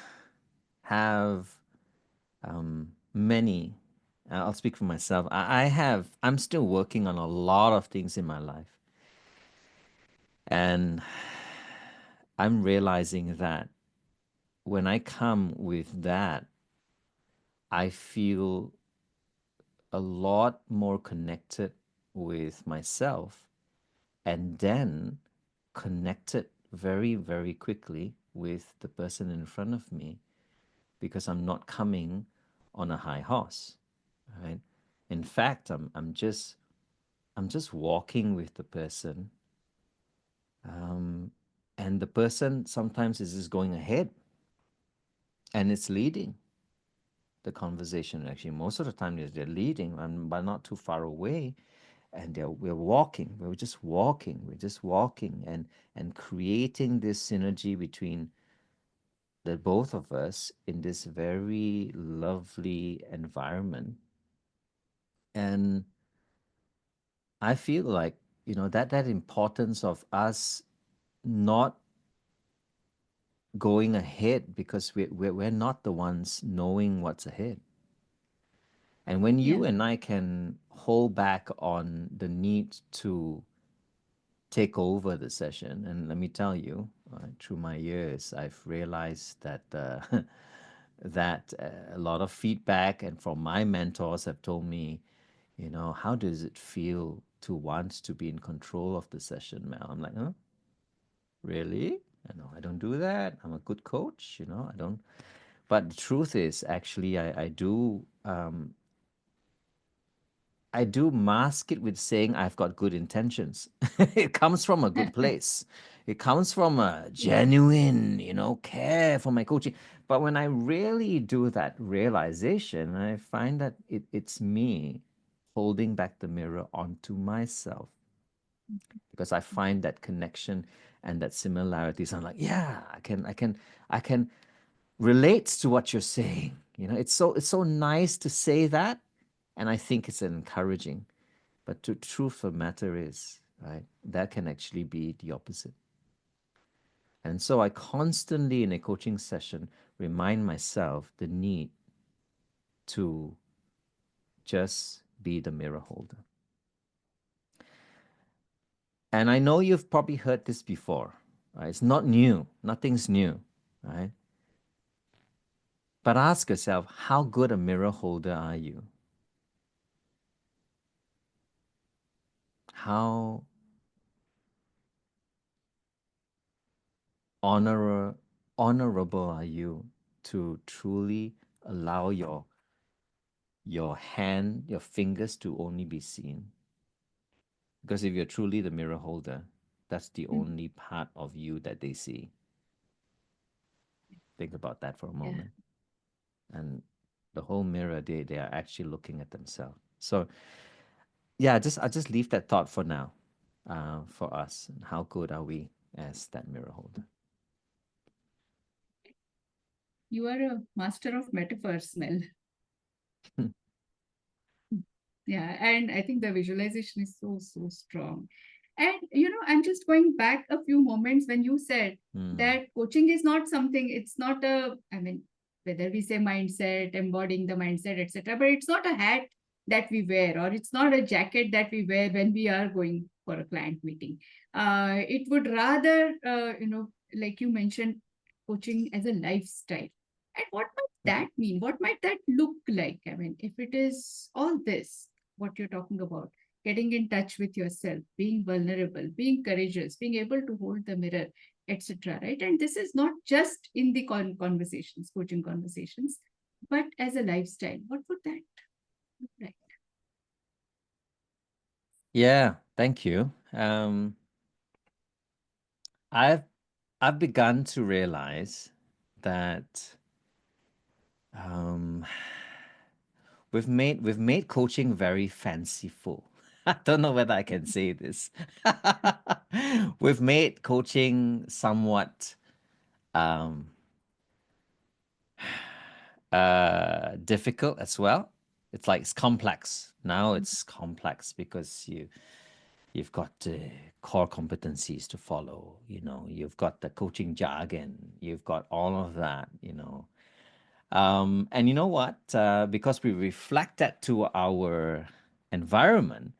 have many. I'll speak for myself. I'm still working on a lot of things in my life. And I'm realizing that when I come with that, I feel a lot more connected with myself, and then connected very, very quickly with the person in front of me, because I'm not coming on a high horse, right? In fact, I'm just walking with the person, and the person sometimes is just going ahead and it's leading the conversation. Actually, most of the time they're leading, but not too far away, and we're just walking, and creating this synergy between the both of us in this very lovely environment. And I feel like, that importance of us not going ahead, because we're not the ones knowing what's ahead. And when
Yeah.
you and I can hold back on the need to take over the session, and let me tell you, through my years, I've realized that that a lot of feedback and from my mentors have told me, how does it feel to want to be in control of the session, Mel? I'm like, huh? Really? I don't do that. I'm a good coach, I don't. But the truth is, actually, I do mask it with saying I've got good intentions. It comes from a good place. It comes from a genuine, care for my coaching. But when I really do that realization, I find that it's me holding back the mirror onto myself, because I find that connection and that similarities. I'm like, yeah, I can relate to what you're saying. It's so nice to say that, and I think it's encouraging. But the truth of the matter is, right, that can actually be the opposite. And so I constantly in a coaching session remind myself the need to just be the mirror holder. And I know you've probably heard this before, right? It's not new, nothing's new, right? But ask yourself, how good a mirror holder are you? How honor, honorable are you to truly allow your hand, your fingers to only be seen? Because if you're truly the mirror holder, that's the only part of you that they see. Think about that for a
Yeah.
moment. And the whole mirror, they are actually looking at themselves. So yeah, I just leave that thought for now, for us. And how good are we as that mirror holder?
You are a master of metaphors, Mel. Yeah, and I think the visualization is so, so strong. And, I'm just going back a few moments when you said that coaching is not something, it's not I mean, whether we say mindset, embodying the mindset, etc., but it's not a hat that we wear, or it's not a jacket that we wear when we are going for a client meeting. It would rather, like you mentioned, coaching as a lifestyle. And what might that mean? What might that look like? I mean, if it is all this, what you're talking about, getting in touch with yourself, being vulnerable, being courageous, being able to hold the mirror, etc., right? And this is not just in the conversations, coaching conversations, but as a lifestyle. What would that look like?
Yeah, thank you. I've I've begun to realize that um, we've made coaching very fanciful. I don't know whether I can say this. We've made coaching somewhat um, difficult as well. It's like it's complex. Now it's complex because you've got core competencies to follow. You've got the coaching jargon. You've got all of that. And you know what? Because we reflect that to our environment,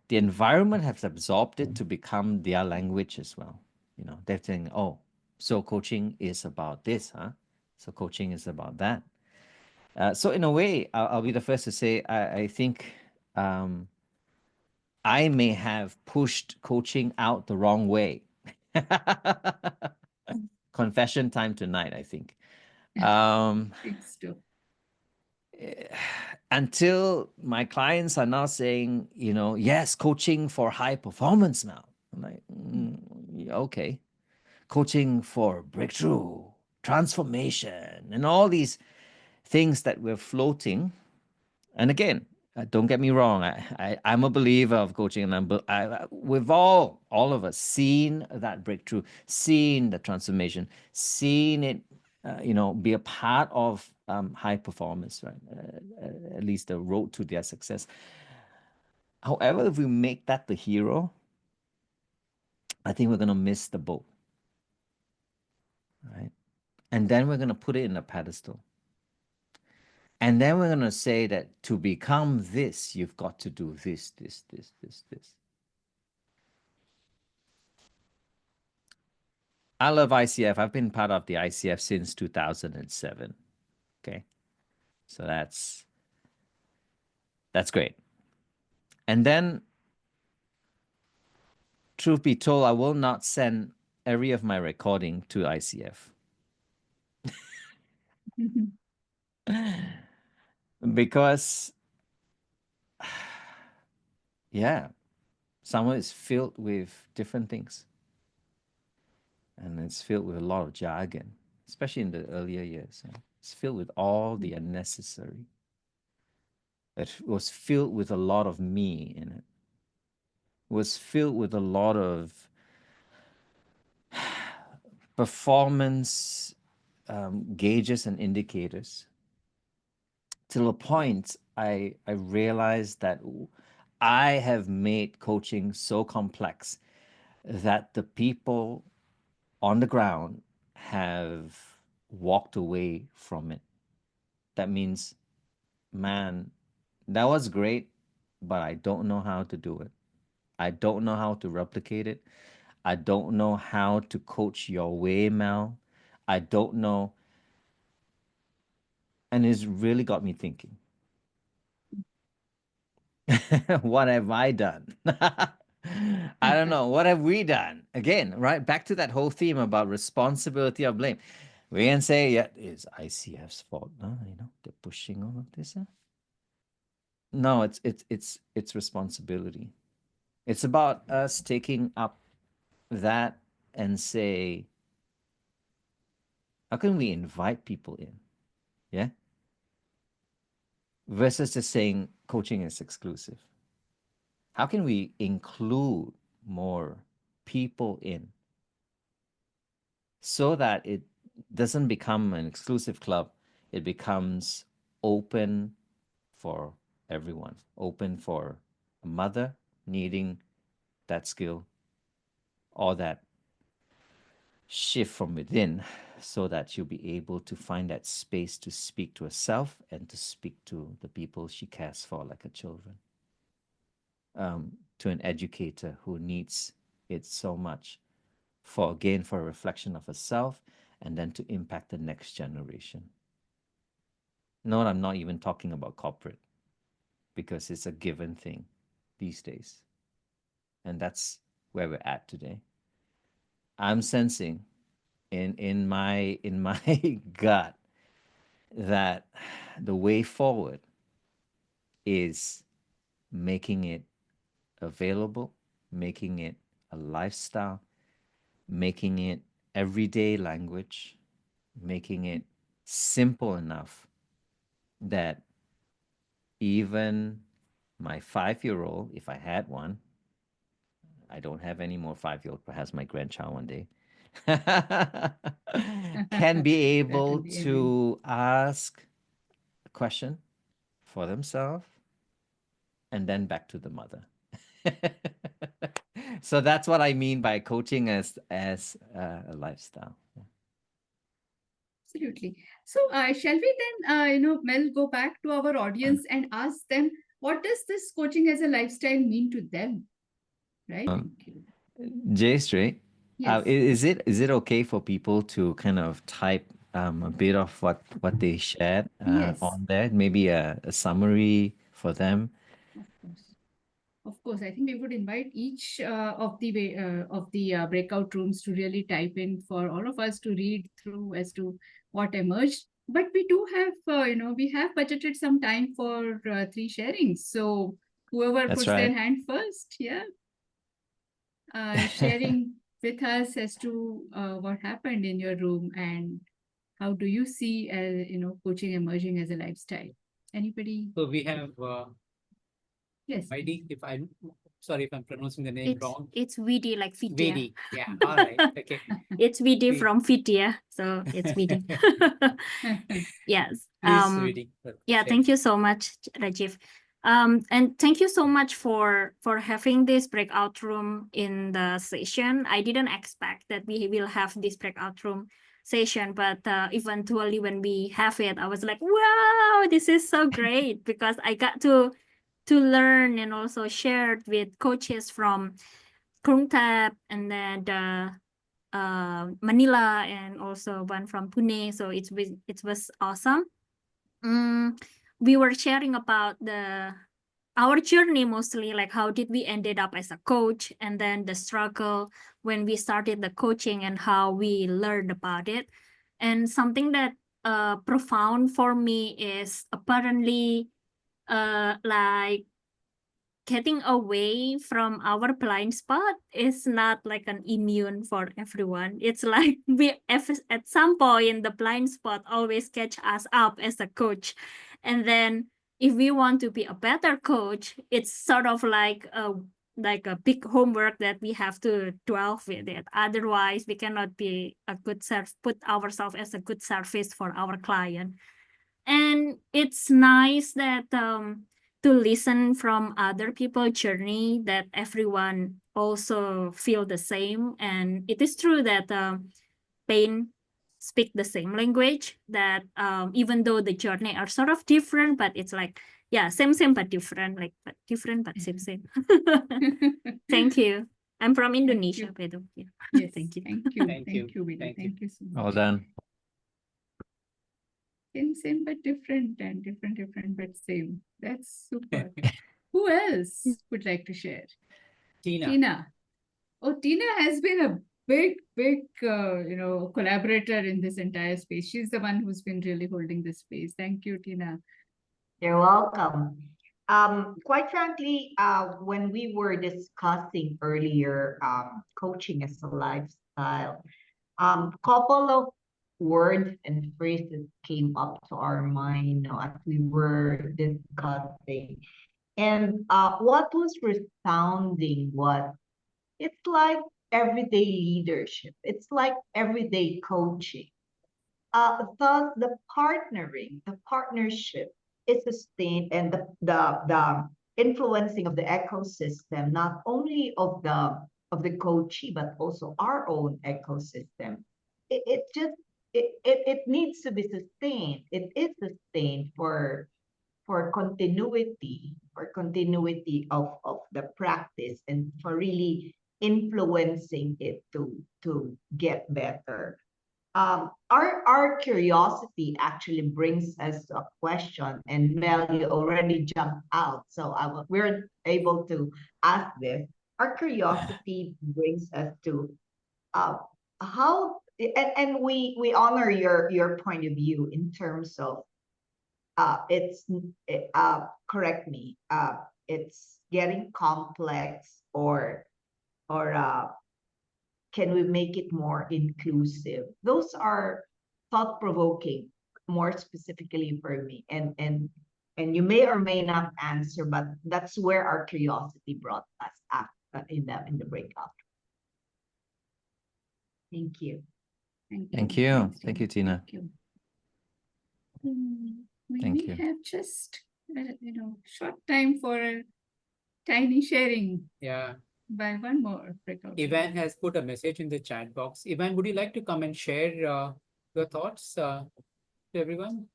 the environment has absorbed it to become their language as well. You know, they're saying, oh, so coaching is about this, huh? So coaching is about that. So in a way, I'll be the first to say, I think um, I may have pushed coaching out the wrong way. Confession time tonight, I think.
It's true.
Until my clients are now saying, you know, yes, coaching for high performance now. I'm like, yeah, okay. Coaching for breakthrough, transformation, and all these things that we're floating. And again, don't get me wrong. I'm a believer of coaching, and we've all of us, seen that breakthrough, seen the transformation, seen it, be a part of high performance, right? At least the road to their success. However, if we make that the hero, I think we're gonna miss the boat, right? And then we're gonna put it in a pedestal. And then we're going to say that to become this, you've got to do this, this, this, this, this. I love ICF. I've been part of the ICF since 2007. Okay. So that's great. And then, truth be told, I will not send every of my recording to ICF because, yeah, someone is filled with different things. And it's filled with a lot of jargon, especially in the earlier years. It's filled with all the unnecessary. It was filled with a lot of me in it. It was filled with a lot of performance gauges and indicators. Till a point, I realized that I have made coaching so complex that the people on the ground have walked away from it. That means, man, that was great, but I don't know how to do it. I don't know how to replicate it. I don't know how to coach your way, Mel. I don't know. And it's really got me thinking. What have I done? I don't know. What have we done? Again, right? Back to that whole theme about responsibility of blame. We can say, yeah, it's ICF's fault. No, they're pushing all of this. Huh? No, it's responsibility. It's about us taking up that and say, how can we invite people in? Yeah. Versus just saying coaching is exclusive. How can we include more people in so that it doesn't become an exclusive club? It becomes open for everyone, open for a mother needing that skill or that shift from within so that you'll be able to find that space to speak to herself and to speak to the people she cares for, like her children, to an educator who needs it so much for a reflection of herself and then to impact the next generation. No, I'm not even talking about corporate because it's a given thing these days. And that's where we're at today. I'm sensing in my gut that the way forward is making it available, making it a lifestyle, making it everyday language, making it simple enough that even my 5-year-old, if I had one, I don't have any more 5-year-old, perhaps my grandchild one day, can be
That will
able
be amazing.
to ask a question for themselves and then back to the mother. So that's what I mean by coaching as a lifestyle.
Absolutely. So, shall we then, Mel, go back to our audience and ask them, what does this coaching as a lifestyle mean to them? Right? Thank you.
Jayshree,
Yes.
is it okay for people to kind of type a bit of what they shared
Yes.
on there? Maybe a summary for them.
Of course. Of course, I think we would invite each of the breakout rooms to really type in for all of us to read through as to what emerged. But we do have, we have budgeted some time for 3 sharings. So whoever
That's
puts their
right.
hand first, sharing with us as to what happened in your room and how do you see, coaching emerging as a lifestyle. Anybody?
So we have
Yes.
ID, sorry if I'm pronouncing the name wrong.
It's VD like Vidya.
Vedi. Yeah. All right. Okay.
It's VD
Please.
from Vidya, so it's VD. Yes.
Please, Vedi.
Yeah, thank you so much, Rajiv. And thank you so much for having this breakout room in the session. I didn't expect that we will have this breakout room session, but eventually when we have it, I was like, wow, this is so great because I got to learn and also shared with coaches from Krungthep and then Manila and also one from Pune. So it was awesome. We were sharing about our journey mostly, like how did we ended up as a coach, and then the struggle when we started the coaching and how we learned about it. And something that profound for me is apparently like getting away from our blind spot is not like an immune for everyone. It's like at some point the blind spot always catch us up as a coach. And then if we want to be a better coach, it's sort of like a big homework that we have to delve with it. Otherwise, we cannot be a good put ourselves as a good service for our client. And it's nice that to listen from other people's journey, that everyone also feel the same. And it is true that pain speak the same language, that even though the journey are sort of different, but it's like, yeah, same but different, like but different but same. Thank you. I'm from Indonesia, by the way.
Yes,
Thank you.
Thank you.
Thank you.
Vidi.
Thank you.
Thank you so much.
Well done.
Same but different, and different but same. That's super. Who else would like to share? Tina. Oh, Tina has been a big collaborator in this entire space. She's the one who's been really holding this space. Thank you, Tina.
You're welcome. Quite frankly, when we were discussing earlier, coaching as a lifestyle, couple of words and phrases came up to our mind, as we were discussing. And what was resounding was, it's like everyday leadership. It's like everyday coaching. Thus, the partnership is sustained, and the influencing of the ecosystem, not only of the coachee, but also our own ecosystem. It needs to be sustained. It is sustained for continuity, of the practice, and for really influencing it to get better. Our curiosity actually brings us to a question, and Mel, you already jumped out, so we're able to ask this. Our curiosity brings us to how, and we honor your point of view in terms of correct me, it's getting complex, or can we make it more inclusive? Those are thought-provoking, more specifically for me. And you may or may not answer, but that's where our curiosity brought us after, in the breakout. Thank you.
Thank you. Thank you, Tina.
Thank you. We
Thank
may
you.
have just short time for a tiny sharing.
Yeah.
By one more breakout.
Ivan has put a message in the chat box. Ivan, would you like to come and share your thoughts to everyone?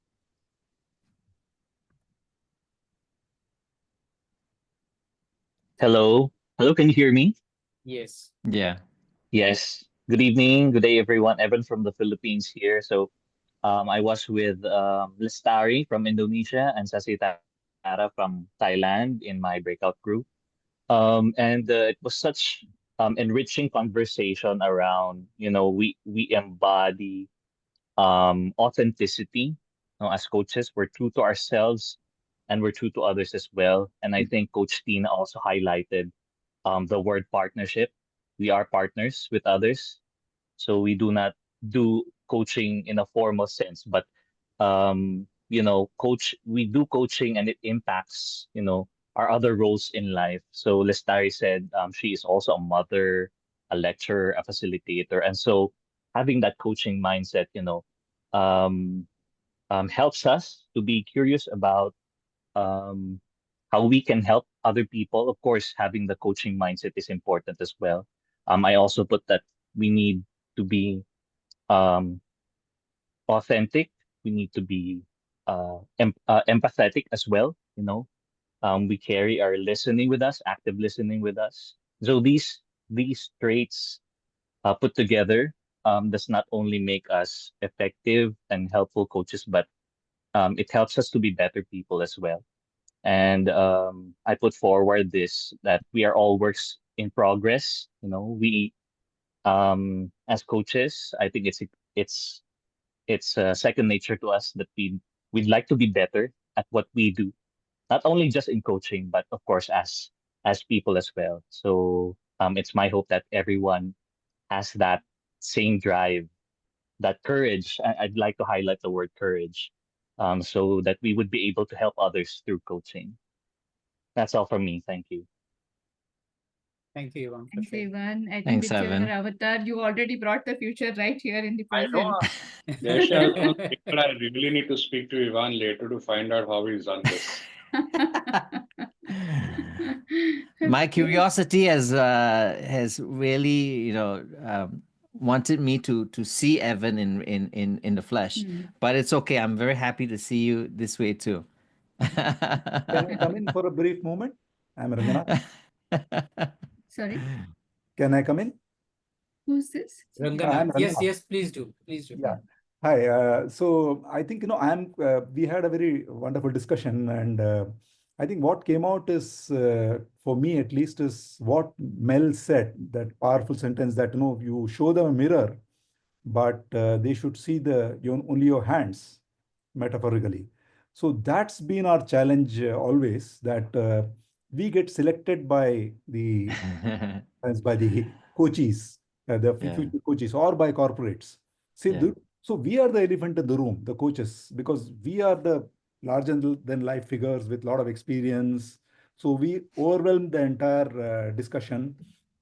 Hello. Hello, can you hear me?
Yes.
Yeah.
Yes. Good evening. Good day, everyone. Evan from the Philippines here. So, I was with Lestari from Indonesia and Sasitara from Thailand in my breakout group. And it was such enriching conversation around, we embody authenticity. As coaches, we're true to ourselves and we're true to others as well. And I think Coach Tina also highlighted the word partnership. We are partners with others. So we do not do coaching in a formal sense, but we do coaching and it impacts, our other roles in life. So Lestari said she is also a mother, a lecturer, a facilitator. And so having that coaching mindset, um, helps us to be curious about um, how we can help other people. Of course, having the coaching mindset is important as well. I also put that we need to be um, authentic. We need to be empathetic as well. We carry our listening with us, active listening with us. So these traits put together does not only make us effective and helpful coaches, but it helps us to be better people as well. And I put forward this that we are all works in progress. We as coaches, I think it's second nature to us that we'd like to be better at what we do, not only just in coaching, but of course as people as well. So it's my hope that everyone has that same drive, that courage. I'd like to highlight the word courage, so that we would be able to help others through coaching. That's all from me. Thank you.
Thank you, Ivan, for
Thanks,
sharing.
Evan. I think
Thanks,
with your
Evan.
avatar, you already brought the future right here in the
I know.
present.
Yash, I was gonna say, but I really need to speak to Ivan later to find out how he's done this.
My curiosity has really, wanted me to see Evan in the flesh. But it's okay. I'm very happy to see you this way too.
Can I come in for a brief moment? I'm Ranganath.
Sorry,
Can I come in?
who's this?
Ranganath. Yes,
Ranganath.
yes, please do. Please do.
Yeah. Hi. So I think, we had a very wonderful discussion, and I think what came out is, for me at least, is what Mel said, that powerful sentence that, you show them a mirror, but they should see only your hands, metaphorically. So that's been our challenge always, that we get selected by the as by the coaches, the
Yeah.
future coaches, or by corporates. See,
Yeah.
so we are the elephant in the room, the coaches, because we are the larger than life figures with a lot of experience. So we overwhelm the entire discussion,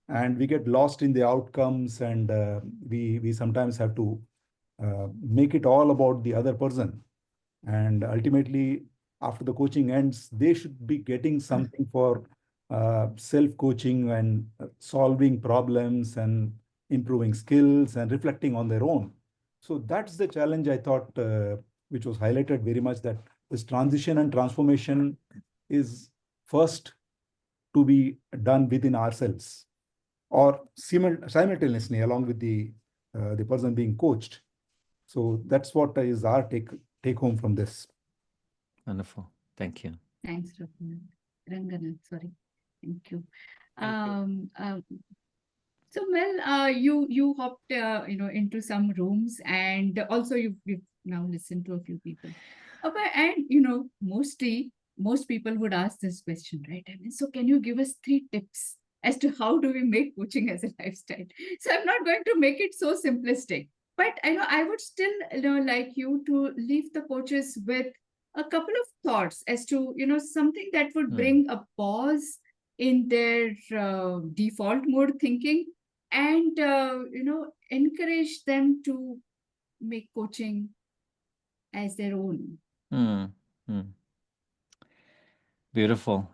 and we get lost in the outcomes, and we sometimes have to make it all about the other person. And ultimately, after the coaching ends, they should be getting something for self-coaching and solving problems and improving skills and reflecting on their own. So that's the challenge, I thought, which was highlighted very much, that this transition and transformation is first to be done within ourselves, or simultaneously along with the person being coached. So that's what is our take home from this.
Wonderful. Thank you.
Thanks, Ranganath. Sorry. Thank you.
Thank
So Mel, you hopped into some rooms, and also you've now listened to a few people. Okay, and mostly most people would ask this question, right? I mean, so can you give us 3 tips as to how do we make coaching as a lifestyle? So I'm not going to make it so simplistic, but I would still like you to leave the coaches with a couple of thoughts as to something that would bring a pause in their default mode thinking, and encourage them to make coaching as their own.
Beautiful.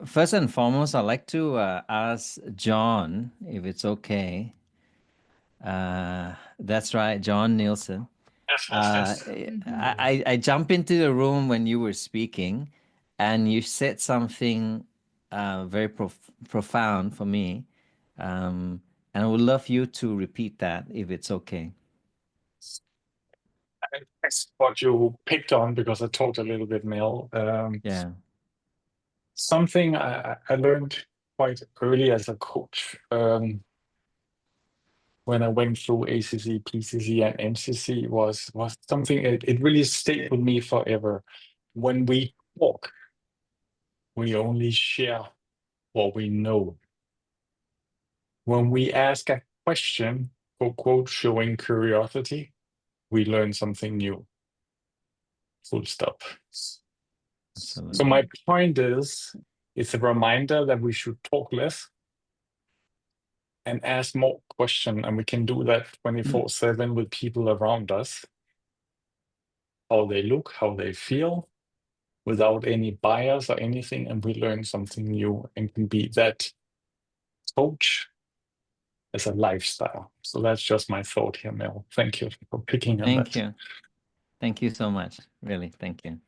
First and foremost, I'd like to ask John, if it's okay, That's right, John Nielsen.
Yes.
I jump into the room when you were speaking, and you said something very profound for me, and I would love you to repeat that if it's okay.
That's what you picked on, because I talked a little bit, Mel.
Yeah.
Something I learned quite early as a coach, when I went through ACC, PCC, and MCC, was something, it really stayed with me forever. When we talk, we only share what we know. When we ask a question, quote, showing curiosity, we learn something new. Full stop.
Absolutely.
So my point is, it's a reminder that we should talk less and ask more questions, and we can do that 24/7 with people around us. How they look, how they feel, without any bias or anything, and we learn something new and can be that coach as a lifestyle. So that's just my thought here, Mel. Thank you for picking on that.
Thank you. Thank you so much. Really, thank you.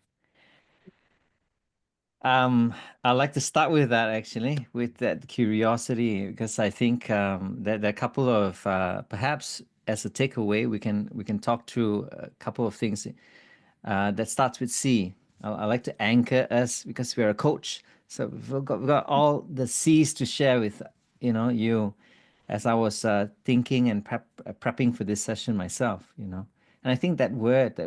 I'd like to start with that, actually, with that curiosity, because I think that there are a couple of perhaps as a takeaway, we can talk through a couple of things that starts with C. I like to anchor us because we're a coach, so we've got all the C's to share with you. As I was thinking and prepping for this session myself, and I think that word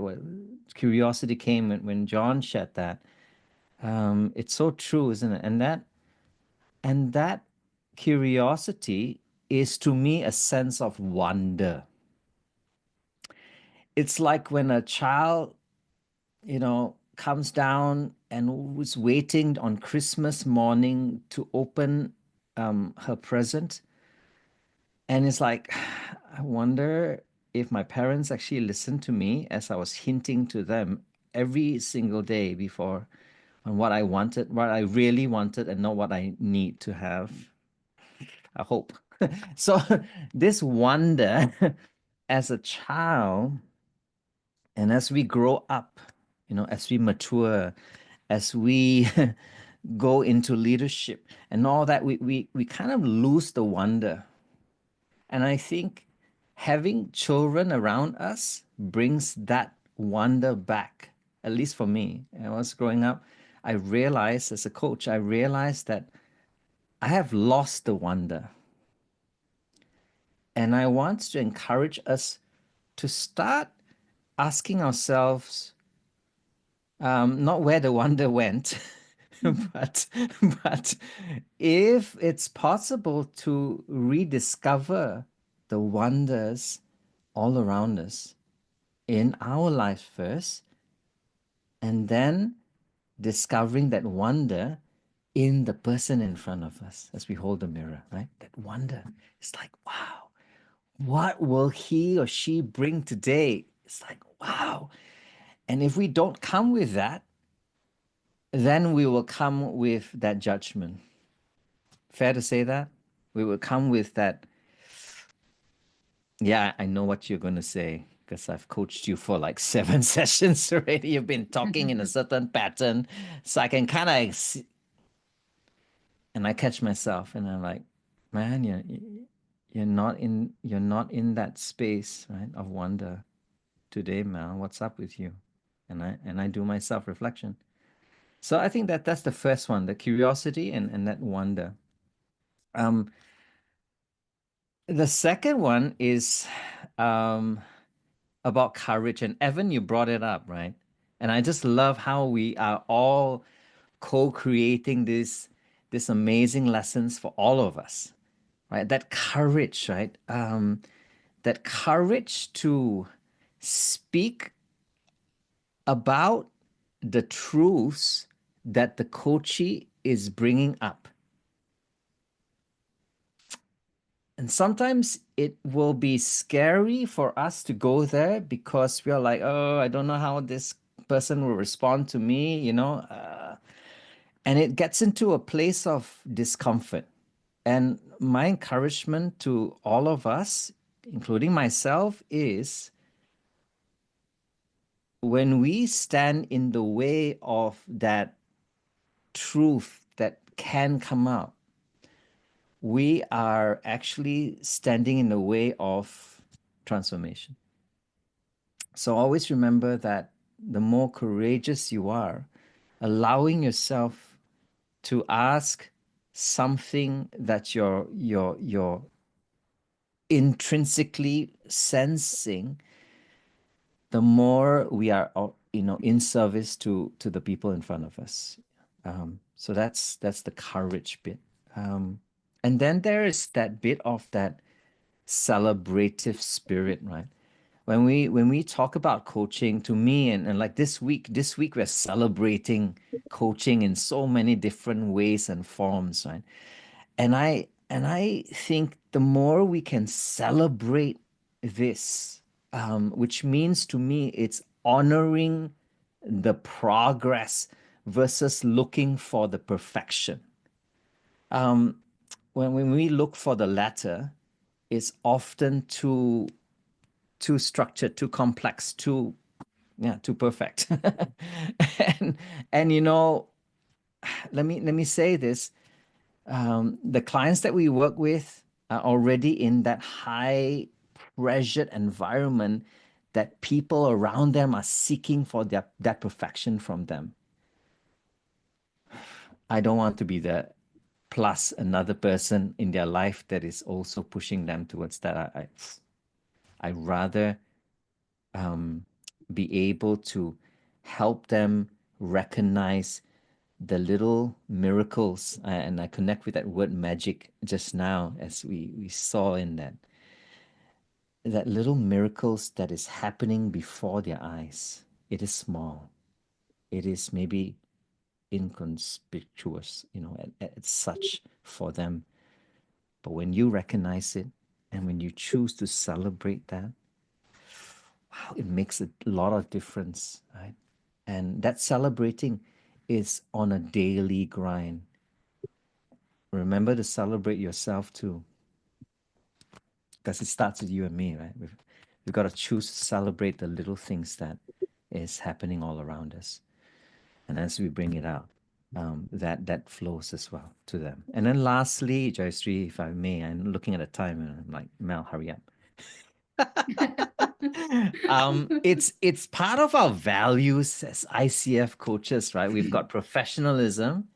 curiosity came when John shared that. It's so true, isn't it? And that curiosity is, to me, a sense of wonder. It's like when a child, comes down and was waiting on Christmas morning to open her present. And it's like, I wonder if my parents actually listened to me as I was hinting to them every single day before on what I wanted, what I really wanted, and not what I need to have. I hope. So this wonder as a child, and as we grow up, as we mature, as we go into leadership and all that, we kind of lose the wonder. And I think having children around us brings that wonder back, at least for me. I was growing up, I realized as a coach, that I have lost the wonder. And I want to encourage us to start asking ourselves, not where the wonder went, but if it's possible to rediscover the wonders all around us in our life first, and then discovering that wonder in the person in front of us as we hold the mirror, right? That wonder. It's like, wow, what will he or she bring today? It's like, wow. And if we don't come with that, then we will come with that judgment. Fair to say that? We will come with that, yeah, I know what you're going to say because I've coached you for like 7 sessions already. You've been talking in a certain pattern. So I can kind of, and I catch myself and I'm like, man, you're not in that space, right, of wonder today, Mel. What's up with you? And I do my self-reflection. So I think that's the first one, the curiosity and that wonder. The second one is about courage. And Evan, you brought it up, right? And I just love how we are all co-creating this amazing lessons for all of us, right? That courage, right? That courage to speak about the truths that the coachee is bringing up. And sometimes it will be scary for us to go there because we are like, oh, I don't know how this person will respond to me, and it gets into a place of discomfort. And my encouragement to all of us including myself, is when we stand in the way of that truth that can come out, we are actually standing in the way of transformation. So always remember that the more courageous you are, allowing yourself to ask something that you're intrinsically sensing, the more we are, in service to the people in front of us. So that's the courage bit. And then there is that bit of that celebrative spirit, right? When we talk about coaching, to me, and like this week we're celebrating coaching in so many different ways and forms, right? And I think the more we can celebrate this, which means to me it's honoring the progress versus looking for the perfection. When we look for the latter, it's often too structured, too complex, too perfect. and let me say this. The clients that we work with are already in that high pressured environment that people around them are seeking for that perfection from them. I don't want to be the plus another person in their life that is also pushing them towards that. I rather be able to help them recognize the little miracles, and I connect with that word magic just now, as we saw in that little miracles that is happening before their eyes. It is small. It is maybe inconspicuous, at such for them. But when you recognize it and when you choose to celebrate that, wow, it makes a lot of difference, right? And that celebrating is on a daily grind. Remember to celebrate yourself too, because it starts with you and me, right? We've got to choose to celebrate the little things that is happening all around us. And as we bring it out, that flows as well to them. And then lastly, Joystree, if I may, I'm looking at the time and I'm like, Mel, hurry up. It's part of our values as ICF coaches, right? We've got professionalism,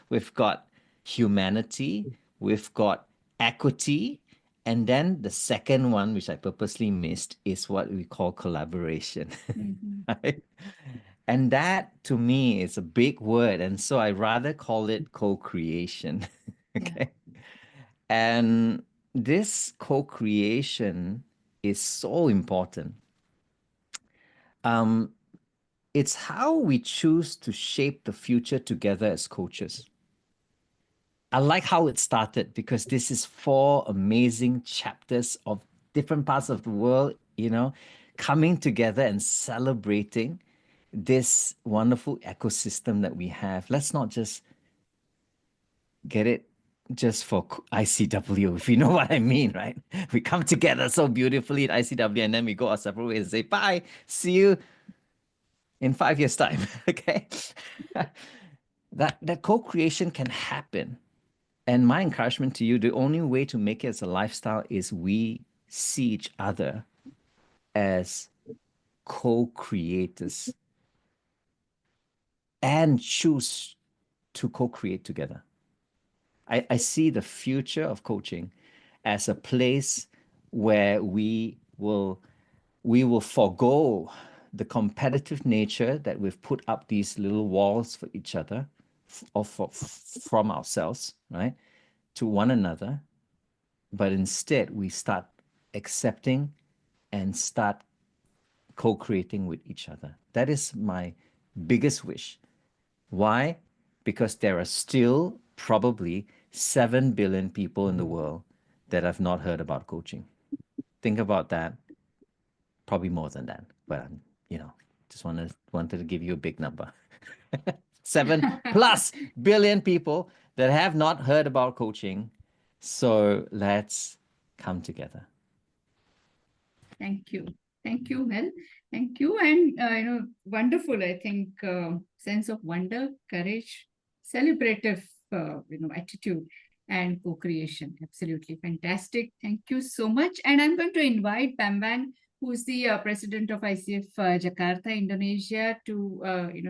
we've got humanity, we've got equity, and then the second one, which I purposely missed, is what we call collaboration. Right? And that to me is a big word, and so I rather call it co-creation. Okay. And this co-creation is so important. It's how we choose to shape the future together as coaches. I like how it started, because this is 4 amazing chapters of different parts of the world, coming together and celebrating this wonderful ecosystem that we have. Let's not just get it just for ICW, if you know what I mean, right? We come together so beautifully at ICW and then we go our separate ways and say, bye, see you in 5 years' time, okay? that co-creation can happen. And my encouragement to you, the only way to make it as a lifestyle is we see each other as co-creators and choose to co-create together. I see the future of coaching as a place where we will forego the competitive nature that we've put up these little walls for each other, or from ourselves, right, to one another. But instead, we start accepting and start co-creating with each other. That is my biggest wish. Why? Because there are still probably 7 billion people in the world that have not heard about coaching. Think about that. Probably more than that, but just wanted to give you a big number. 7+ billion people that have not heard about coaching. So let's come together.
Thank you. Thank you, Mel. Thank you. And, wonderful, I think, sense of wonder, courage, celebrative, attitude and co-creation. Absolutely fantastic. Thank you so much. And I'm going to invite Bambang, who's the president of ICF Jakarta, Indonesia, to,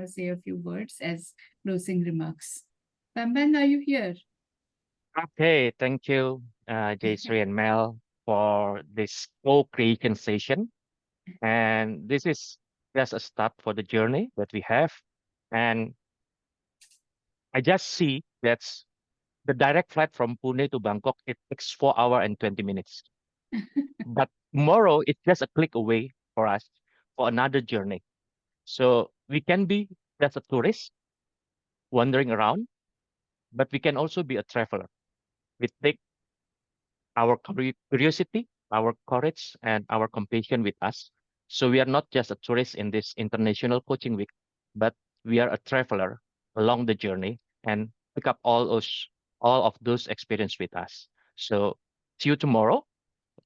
say a few words as closing remarks. Bambang, are you here?
Okay, thank you, Jayshree and Mel, for this co-creation session. And this is just a start for the journey that we have. And I just see that's the direct flight from Pune to Bangkok, it takes 4 hours and 20 minutes. But tomorrow, it's just a click away for us for another journey. So we can be just a tourist wandering around, but we can also be a traveler. We take our curiosity, our courage, and our compassion with us. So we are not just a tourist in this international coaching week, but we are a traveler along the journey and pick up all of those experience with us. So see you tomorrow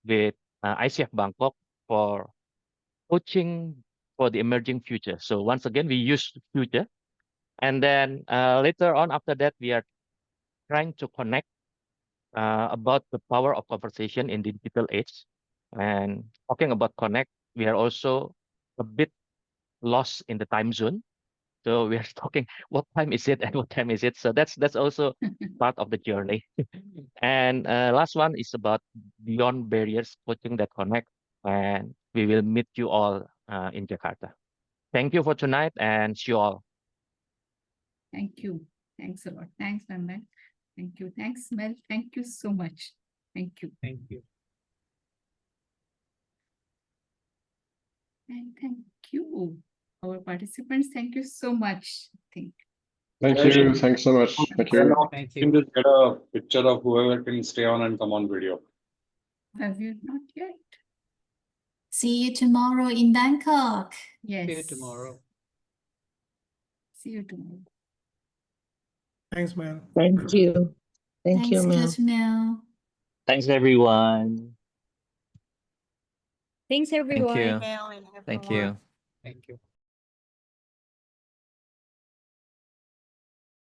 with ICF Bangkok for coaching for the emerging future. So once again, we use future, and then later on after that, we are trying to connect about the power of conversation in the digital age. And talking about connect, we are also a bit lost in the time zone. So we are talking what time is it and what time is it. So that's also part of the journey. And last one is about beyond barriers, coaching that connect. And we will meet you all in Jakarta. Thank you for tonight and see you all.
Thank you. Thanks a lot. Thanks, Bambang. Thank you. Thanks, Mel. Thank you so much. Thank you.
Thank you.
And thank you, our participants. Thank you so much.
Thank you. Thanks so much. Thank you.
Thank
You can
you.
just get a picture of whoever can stay on and come on video.
Have you not yet?
See you tomorrow in Bangkok.
Yes.
See you tomorrow.
See you tomorrow.
Thanks, Mel.
Thank you. Thank you,
Thanks,
Mel.
Coach Mel.
Thanks, everyone.
Thanks, everyone.
Thank you.
Mel and
Thank
everyone.
you.
Thank you.